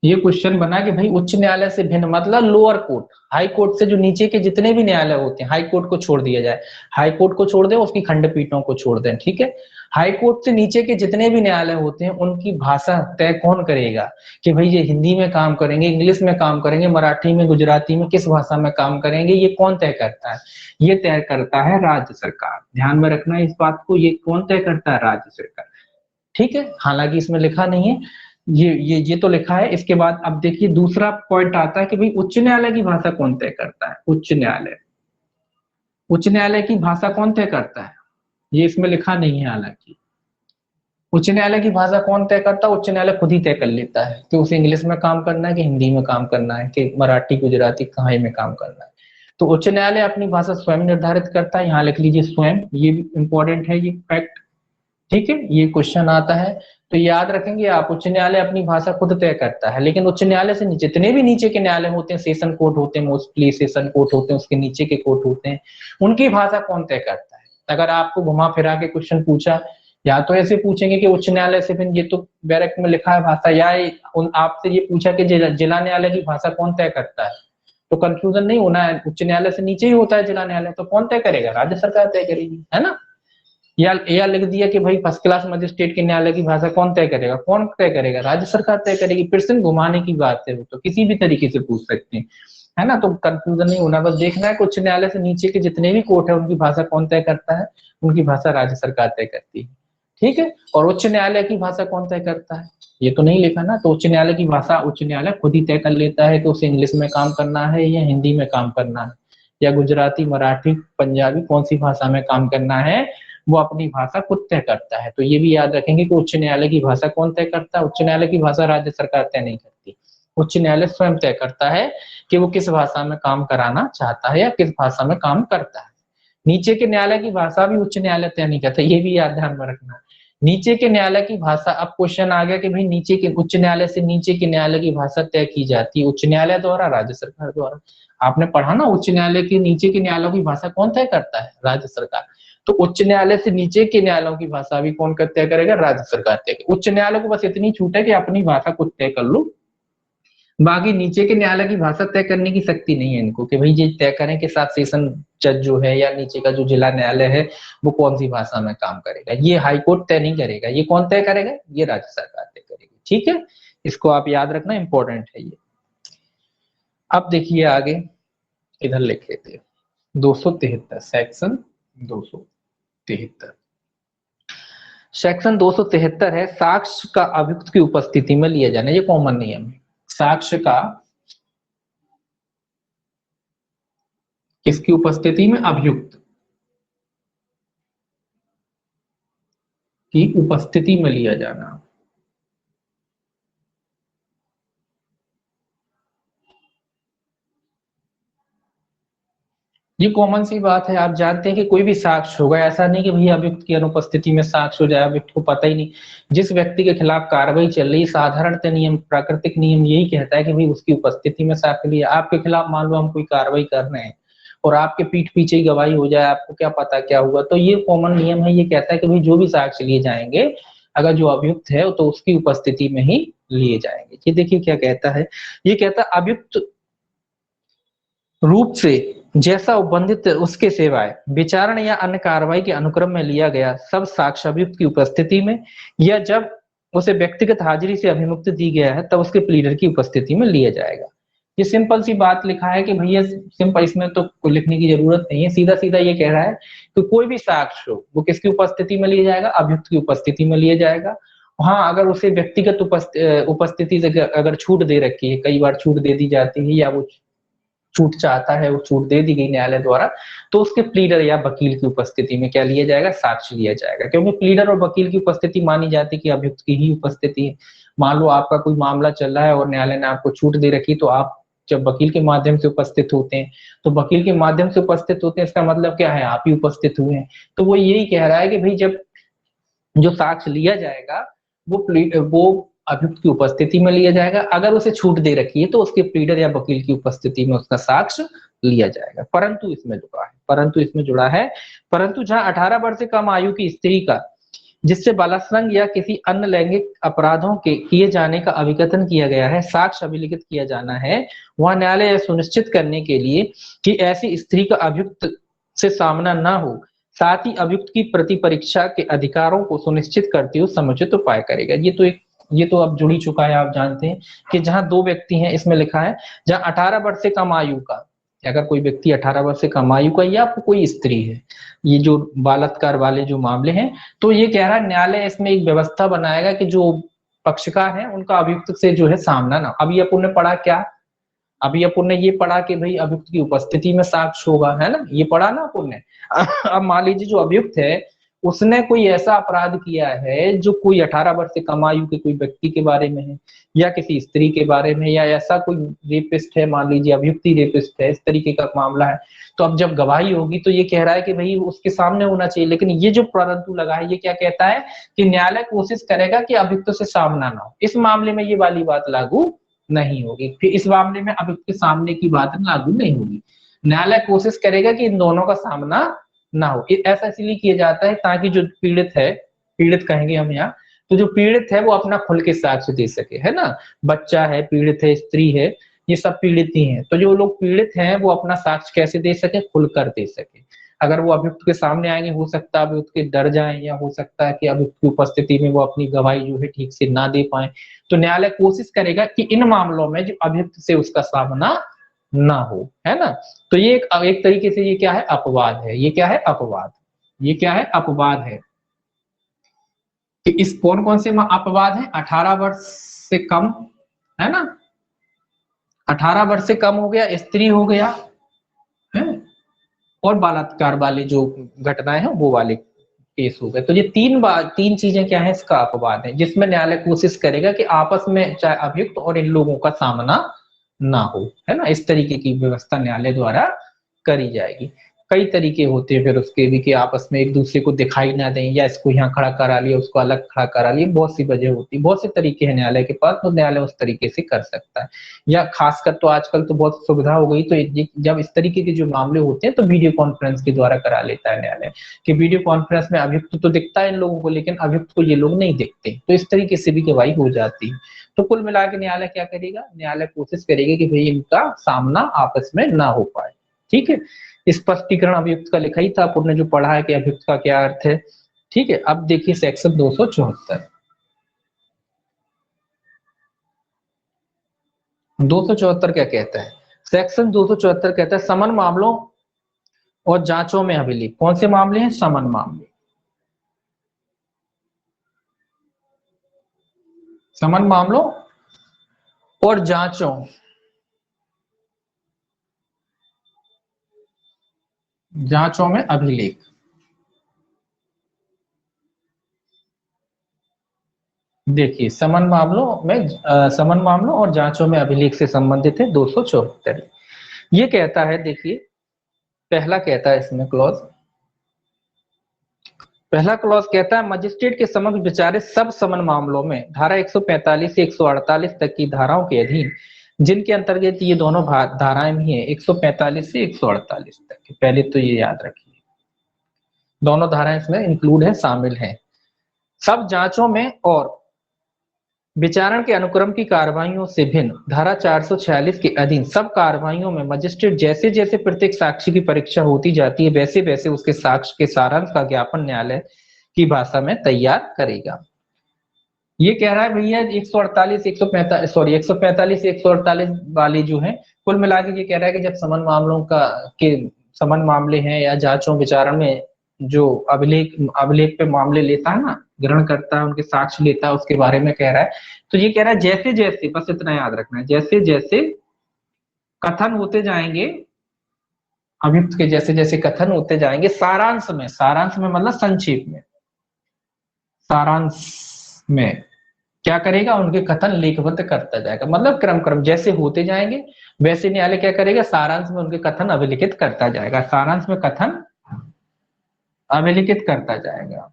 ये क्वेश्चन बना कि भाई उच्च न्यायालय से भिन्न मतलब लोअर कोर्ट, हाई कोर्ट से जो नीचे के जितने भी न्यायालय होते हैं, हाई कोर्ट को छोड़ दिया जाए, हाई कोर्ट को छोड़ दें, उसकी खंडपीठों को छोड़ दें। ठीक है, हाई कोर्ट से नीचे के जितने भी न्यायालय होते हैं उनकी भाषा तय कौन करेगा कि भाई ये हिंदी में काम करेंगे, इंग्लिश में काम करेंगे, मराठी में, गुजराती में, किस भाषा में काम करेंगे, ये कौन तय करता है, ये तय करता है राज्य सरकार। ध्यान में रखना है इस बात को, ये कौन तय करता है, राज्य सरकार। ठीक है, हालांकि इसमें लिखा नहीं है, ये तो लिखा है। इसके बाद अब देखिए दूसरा पॉइंट आता है कि भाई उच्च न्यायालय की भाषा कौन तय करता है, उच्च न्यायालय, उच्च न्यायालय की भाषा कौन तय करता है, ये इसमें लिखा नहीं है। हालांकि उच्च न्यायालय की भाषा कौन तय करता है, उच्च न्यायालय खुद ही तय कर लेता है कि उसे इंग्लिश में काम करना है कि हिंदी में काम करना है कि मराठी गुजराती कहाँ में काम करना है। तो उच्च न्यायालय अपनी भाषा स्वयं निर्धारित करता है, यहाँ लिख लीजिए स्वयं, ये भी इंपॉर्टेंट है ये फैक्ट। ठीक है, ये क्वेश्चन आता है तो याद रखेंगे आप, उच्च न्यायालय अपनी भाषा खुद तय करता है, लेकिन उच्च न्यायालय से जितने भी नीचे के न्यायालय होते हैं, सेशन कोर्ट होते हैं, मोस्टली सेशन कोर्ट होते हैं, उसके नीचे के कोर्ट होते हैं, उनकी भाषा कौन तय करता है। अगर आपको घुमा फिरा के क्वेश्चन पूछा, या तो ऐसे पूछेंगे कि उच्च न्यायालय से फिर ये तो डायरेक्ट में लिखा है भाषा, या आपसे ये पूछा कि जिला न्यायालय की भाषा कौन तय करता है, तो कंफ्यूजन नहीं होना है, उच्च न्यायालय से नीचे ही होता है जिला न्यायालय, तो कौन तय करेगा, राज्य सरकार तय करेगी, है ना। या लिख दिया कि भाई फर्स्ट क्लास मजिस्ट्रेट के न्यायालय की भाषा कौन तय करेगा, कौन तय करेगा, राज्य सरकार तय करेगी। फिर से घुमाने की बात है, तो किसी भी तरीके से पूछ सकते हैं, है ना, तो कंफ्यूजन नहीं होना, बस देखना है कि उच्च न्यायालय से नीचे के जितने भी कोर्ट है उनकी भाषा कौन तय करता है, उनकी भाषा राज्य सरकार तय करती है। ठीक है, और उच्च न्यायालय की भाषा कौन तय करता है, ये तो नहीं लिखा ना, तो उच्च न्यायालय की भाषा उच्च न्यायालय खुद ही तय कर लेता है कि उसे इंग्लिश में काम करना है या हिंदी में काम करना है, या गुजराती, मराठी, पंजाबी, कौन सी भाषा में काम करना है, वो अपनी भाषा खुद तय करता है। तो ये भी याद रखेंगे कि उच्च न्यायालय की भाषा कौन तय करता है, उच्च न्यायालय की भाषा राज्य सरकार तय नहीं करती, उच्च न्यायालय स्वयं तय करता है कि वो किस भाषा में काम कराना चाहता है या किस भाषा में काम करता है। नीचे के न्यायालय की भाषा भी उच्च न्यायालय तय नहीं करता, ये भी याद ध्यान में रखना। नीचे के न्यायालय की भाषा, अब क्वेश्चन आ गया कि भाई नीचे के उच्च न्यायालय से नीचे के न्यायालय की भाषा तय की जाती है उच्च न्यायालय द्वारा, राज्य सरकार द्वारा। आपने पढ़ा ना, उच्च न्यायालय के नीचे के न्यायालयों की भाषा कौन तय करता है? राज्य सरकार। तो उच्च न्यायालय से नीचे के न्यायालयों की भाषा भी कौन तय करेगा? राज्य सरकार तय करेगी। उच्च न्यायालय को बस इतनी छूट है कि अपनी भाषा खुद तय कर लो, बाकी नीचे के न्यायालय की भाषा तय करने की शक्ति नहीं है इनको कि भाई ये तय करें कि सात सेशन जज जो है या नीचे का जो जिला न्यायालय है वो कौन सी भाषा में काम करेगा। ये हाईकोर्ट तय नहीं करेगा, ये कौन तय करेगा? ये राज्य सरकार तय करेगी। ठीक है, इसको आप याद रखना, इंपॉर्टेंट है ये। अब देखिए आगे, इधर लिख लेते हैं 273 सेक्शन 273। सेक्शन 273 है साक्ष्य का अभियुक्त की उपस्थिति में लिया जाना। ये कॉमन नियम है, साक्ष्य का किसकी उपस्थिति में? अभियुक्त की उपस्थिति में लिया जाना। ये कॉमन सी बात है, आप जानते हैं कि कोई भी साक्ष्य होगा, ऐसा नहीं कि भैया अभियुक्त की अनुपस्थिति में साक्ष्य हो जाए, अभियुक्त को पता ही नहीं। जिस व्यक्ति के खिलाफ कार्रवाई चल रही, साधारणतः नियम, प्राकृतिक नियम यही कहता है कि भाई उसकी उपस्थिति में साक्ष्य लिया। आपके खिलाफ मान लो हम कोई कार्रवाई कर रहे हैं और आपके पीठ पीछे ही गवाही हो जाए, आपको क्या पता क्या हुआ। तो ये कॉमन नियम है, ये कहता है कि भाई जो भी साक्ष्य लिए जाएंगे, अगर जो अभियुक्त है तो उसकी उपस्थिति में ही लिए जाएंगे। ये देखिए क्या कहता है, ये कहता है अभियुक्त रूप से जैसा उपबंधित उसके सिवाय विचारण या अन्य कार्रवाई के अनुक्रम में लिया गया सब साक्ष्य अभियुक्त की उपस्थिति में या जब उसे व्यक्तिगत हाजिरी से अभिमुक्त दी गया है तब उसके प्लीडर की उपस्थिति में लिया जाएगा। ये सिंपल सी बात लिखा है कि भैया सिंपल, इसमें तो लिखने की जरूरत नहीं है, सीधा सीधा ये कह रहा है कि कोई भी साक्ष्य हो वो किसकी उपस्थिति में लिया जाएगा? अभियुक्त की उपस्थिति में लिया जाएगा। हाँ, अगर उसे व्यक्तिगत उपस्थिति से अगर छूट दे रखी है, कई बार छूट दे दी जाती है या वो छूट चाहता है, वो छूट दे दी गई न्यायालय द्वारा, तो उसके प्लीडर या वकील की उपस्थिति में क्या लिया जाएगा? साक्ष्य लिया जाएगा। क्योंकि प्लीडर और वकील की उपस्थिति मानी जाती है कि अभियुक्त की ही उपस्थिति है। मान लो आपका कोई मामला चल रहा है और न्यायालय ने आपको छूट दे रखी, तो आप जब वकील के माध्यम से उपस्थित होते हैं, तो वकील के माध्यम से उपस्थित होते हैं, इसका मतलब क्या है? आप ही उपस्थित हुए हैं। तो वो यही कह रहा है कि भाई जब जो साक्ष्य लिया जाएगा वो अभियुक्त की उपस्थिति में लिया जाएगा। अगर उसे छूट दे रखी है तो उसके प्लीडर या वकील की उपस्थिति में उसका साक्ष्य लिया जाएगा। परंतु इसमें जुड़ा है, परंतु जहां 18 वर्ष से कम आयु की स्त्री का जिससे बलात्संग या किसी अन्य लैंगिक अपराधों के किए जाने का अभिकथन किया गया है, साक्ष्य अभिलिखित किया जाना है, वहां न्यायालय यह सुनिश्चित करने के लिए कि ऐसी स्त्री का अभियुक्त से सामना न हो, साथ ही अभियुक्त की प्रति परीक्षा के अधिकारों को सुनिश्चित करते हुए समुचित उपाय करेगा। ये तो अब जुड़ ही चुका है, आप जानते हैं कि जहां दो व्यक्ति हैं, इसमें लिखा है जहां 18 वर्ष से कम आयु का, अगर कोई व्यक्ति 18 वर्ष से कम आयु का या कोई स्त्री है, ये जो बलात्कार वाले जो मामले हैं, तो ये कह रहा है न्यायालय इसमें एक व्यवस्था बनाएगा कि जो पक्षकार है उनका अभियुक्त से जो है सामना ना। अभी अपन ने पढ़ा क्या? अभी अपन ने ये पढ़ा कि भाई अभियुक्त की उपस्थिति में साक्ष्य होगा, है ना, ये पढ़ा ना अपन ने। अब मान लीजिए जो अभियुक्त है उसने कोई ऐसा अपराध किया है जो कोई 18 वर्ष से कम आयु के कोई व्यक्ति के बारे में है या किसी स्त्री के बारे में, या ऐसा कोई रेपिस्ट है, मान लीजिए अभियुक्त ही रेपिस्ट है, इस तरीके का मामला है, तो अब जब गवाही होगी तो ये कह रहा है कि भाई उसके सामने होना चाहिए। लेकिन ये जो परंतु लगा है, ये क्या कहता है कि न्यायालय कोशिश करेगा कि अभियुक्त से सामना ना हो। इस मामले में ये वाली बात लागू नहीं होगी, फिर इस मामले में अभियुक्त के सामने की बात लागू नहीं होगी। न्यायालय कोशिश करेगा कि इन दोनों का सामना ना हो। ऐसा इसलिए किया जाता है ताकि जो पीड़ित है, पीड़ित कहेंगे हम यहाँ, तो जो पीड़ित है वो अपना खुल के साक्ष्य दे सके, है ना। बच्चा है, पीड़ित है, स्त्री है, ये सब पीड़ित ही हैं। तो जो लोग पीड़ित हैं वो अपना साक्ष्य कैसे दे सके? खुलकर दे सके। अगर वो अभियुक्त के सामने आएंगे, हो सकता है अभियुक्त के डर जाएं, या हो सकता है कि अभियुक्त की उपस्थिति में वो अपनी गवाही जो है ठीक से ना दे पाए। तो न्यायालय कोशिश करेगा कि इन मामलों में जो अभियुक्त से उसका सामना ना हो, है ना। तो ये एक तरीके से ये क्या है? अपवाद है। ये क्या है? अपवाद। ये क्या है? अपवाद है कि इस कौन कौन से अपवाद है? 18 वर्ष से कम, है ना, 18 वर्ष से कम हो गया, स्त्री हो गया है, और बलात्कार वाले जो घटनाएं हैं वो वाले केस हो गए। तो ये तीन चीजें क्या है, इसका अपवाद है, जिसमें न्यायालय कोशिश करेगा कि आपस में चाहे अभियुक्त और इन लोगों का सामना ना हो, है ना, इस तरीके की व्यवस्था न्यायालय द्वारा करी जाएगी। कई तरीके होते हैं फिर उसके भी कि आपस में एक दूसरे को दिखाई ना दें, या इसको यहाँ खड़ा करा लिया उसको अलग खड़ा करा लिया, बहुत सी वजह होती है, बहुत से तरीके हैं न्यायालय के पास, तो न्यायालय उस तरीके से कर सकता है। या खासकर तो आजकल तो बहुत सुविधा हो गई, तो जब इस तरीके के जो मामले होते हैं तो वीडियो कॉन्फ्रेंस के द्वारा करा लेता है न्यायालय, कि वीडियो कॉन्फ्रेंस में अभियुक्त तो दिखता है इन लोगों को, लेकिन अभियुक्त को ये लोग नहीं दिखते, तो इस तरीके से भी गवाही हो जाती है। तो कुल मिला के न्यायालय क्या करेगा, न्यायालय कोशिश करेगा कि भाई इनका सामना आपस में ना हो पाए। ठीक है, स्पष्टीकरण अभियुक्त का लिखा ही था, आपने जो पढ़ा है कि अभियुक्त का क्या अर्थ है। ठीक है, अब देखिए सेक्शन 274 क्या कहता है। सेक्शन 274 कहता है समन मामलों और जांचों में अभिलेख। कौन से मामले हैं, समन मामले, समन मामलों और जांचों में अभिलेख। देखिए समन मामलों और जांचों में अभिलेख से संबंधित है 274। ये कहता है, देखिए पहला कहता है इसमें पहला क्लॉज कहता है मजिस्ट्रेट के समक्ष विचारित सब समन मामलों में धारा 145 से 148 तक की धाराओं के अधीन, जिनके अंतर्गत ये दोनों धाराएं भी हैं 145 से 148 तक, पहले तो ये याद रखिए, दोनों धाराएं इसमें इंक्लूड है, शामिल हैं। सब जांचों में और विचारण के अनुक्रम की कार्रवाइयों से भिन्न धारा 446 के अधीन सब कार्रवाइयों में मजिस्ट्रेट जैसे जैसे प्रत्येक साक्षी की परीक्षा होती जाती है, वैसे वैसे उसके साक्ष्य के सारांश का ज्ञापन न्यायालय की भाषा में तैयार करेगा। ये कह रहा है भैया 148 145 सॉरी 145 148 वाली जो है, कुल मिला के ये कह रहा है कि जब समन मामलों के समन मामले हैं या जांचों विचारण में जो अभिलेख पे मामले लेता है ना, ग्रहण करता है, उनके साक्ष्य लेता है, उसके बारे में कह रहा है। तो ये कह रहा है जैसे जैसे, बस इतना याद रखना है, जैसे जैसे कथन होते जाएंगे, अभियुक्त के जैसे जैसे कथन होते जाएंगे, सारांश में मतलब संक्षेप में, सारांश में क्या करेगा, उनके कथन लेखबद्ध करता जाएगा, मतलब क्रम जैसे होते जाएंगे वैसे न्यायालय क्या करेगा, सारांश में उनके कथन अभिलिखित करता जाएगा, सारांश में कथन अभिलिखित करता जाएगा।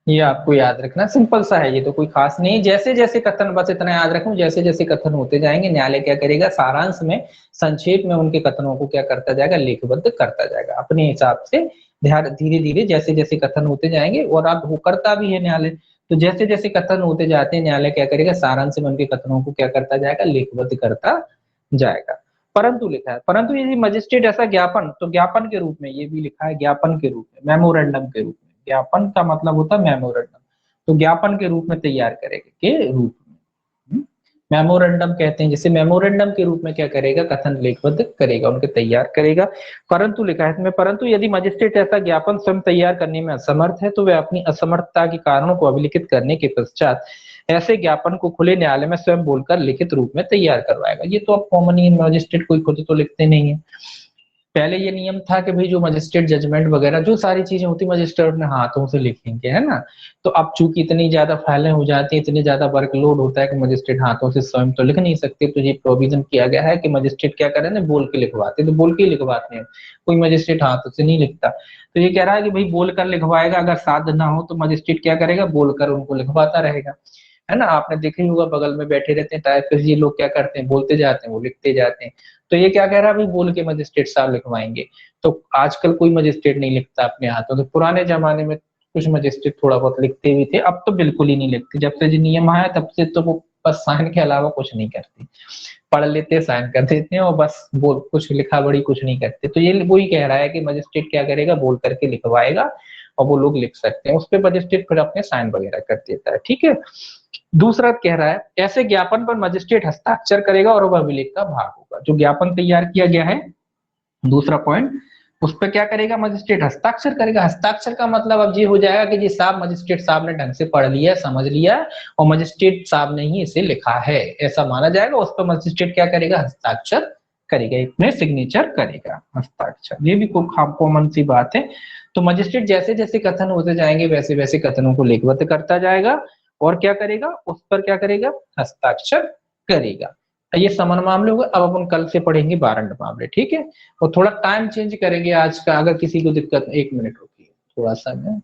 ये आपको याद रखना, सिंपल सा है, ये तो कोई खास नहीं, जैसे जैसे कथन, बस इतना याद रखूं, जैसे जैसे कथन होते जाएंगे न्यायालय क्या करेगा, सारांश में संक्षेप में उनके कथनों को क्या करता जाएगा, लेखबद्ध करता जाएगा अपने हिसाब से, धीरे धीरे जैसे जैसे कथन होते जाएंगे, और अब वो करता भी है न्यायालय। तो जैसे जैसे कथन होते जाते हैं न्यायालय क्या करेगा, सारांश में उनके कथनों को क्या करता जाएगा, लेखबद्ध करता जाएगा। परंतु लिखा है, परंतु यदि मजिस्ट्रेट ऐसा ज्ञापन, तो ज्ञापन के रूप में, ये भी लिखा है ज्ञापन के रूप में, मेमोरेंडम के रूप में, ज्ञापन का मतलब होता है मेमोरेंडम, तो ज्ञापन के रूप में तैयार करेगा, के रूप में मेमोरेंडम कहते हैं, जैसे मेमोरेंडम के रूप में क्या करेगा, कथन लेखबद्ध करेगा, उनके तैयार करेगा। परंतु लिखा है इसमें, परंतु यदि मजिस्ट्रेट ऐसा ज्ञापन स्वयं तैयार करने में असमर्थ है, तो वह अपनी असमर्थता के कारणों को अभिलिखित करने के पश्चात ऐसे ज्ञापन को खुले न्यायालय में स्वयं बोलकर लिखित रूप में तैयार करवाएगा। ये तो अब कॉमन ही, मजिस्ट्रेट कोई खुद तो लिखते नहीं है। पहले ये नियम था कि भाई जो मजिस्ट्रेट जजमेंट वगैरह जो सारी चीजें होती मजिस्ट्रेट अपने हाथों से लिखेंगे, है ना। तो अब चूंकि इतनी ज्यादा फाइलें हो जाती है, इतने ज्यादा वर्कलोड होता है कि मजिस्ट्रेट हाथों से स्वयं तो लिख नहीं सकते, तो ये प्रोविजन किया गया है कि मजिस्ट्रेट क्या करें ना, बोल के लिखवाते, तो बोल के लिखवाते हैं, कोई मजिस्ट्रेट हाथों से नहीं लिखता। तो ये कह रहा है कि भाई बोल कर लिखवाएगा, अगर साध्य ना हो तो मजिस्ट्रेट क्या करेगा, बोलकर उनको लिखवाता रहेगा, है ना। आपने देखा ही होगा बगल में बैठे रहते हैं टाइप, फिर ये लोग क्या करते हैं, बोलते जाते हैं, वो लिखते जाते हैं। तो ये क्या कह रहा है, भाई बोल के मजिस्ट्रेट साहब लिखवाएंगे। तो आजकल कोई मजिस्ट्रेट नहीं लिखता अपने हाथों से, पुराने जमाने में कुछ मजिस्ट्रेट थोड़ा बहुत लिखते भी थे, अब तो बिल्कुल ही नहीं लिखते, जब से जो नियम आया तब से तो वो बस साइन के अलावा कुछ नहीं करते, पढ़ लेते साइन कर देते हैं और बस बोल, कुछ लिखा बड़ी कुछ नहीं करते। तो ये वही कह रहा है कि मजिस्ट्रेट क्या करेगा, बोल करके लिखवाएगा और वो लोग लिख सकते हैं, उस पर मजिस्ट्रेट फिर अपने साइन वगैरह कर देता है। ठीक है, दूसरा कह रहा है ऐसे ज्ञापन पर मजिस्ट्रेट हस्ताक्षर करेगा और वह अभिलेख का भाग होगा। जो ज्ञापन तैयार किया गया है, दूसरा पॉइंट, उस पर क्या करेगा मजिस्ट्रेट, हस्ताक्षर करेगा। हस्ताक्षर का मतलब अब ये हो जाएगा कि जी साहब मजिस्ट्रेट साहब ने ढंग से पढ़ लिया, समझ लिया और मजिस्ट्रेट साहब ने ही इसे लिखा है, ऐसा माना जाएगा। उस पर मजिस्ट्रेट क्या करेगा, हस्ताक्षर करेगा, इसमें सिग्नेचर करेगा, हस्ताक्षर। ये भी कॉमन सी बात है। तो मजिस्ट्रेट जैसे जैसे कथन होते जाएंगे वैसे वैसे कथनों को लिखित करता जाएगा और क्या करेगा, उस पर क्या करेगा, हस्ताक्षर करेगा। ये समन मामले हो गए। अब अपन कल से पढ़ेंगे वारंट मामले, ठीक है। और थोड़ा टाइम चेंज करेंगे आज का, अगर किसी को दिक्कत, 1 मिनट रुकिए थोड़ा सा मैं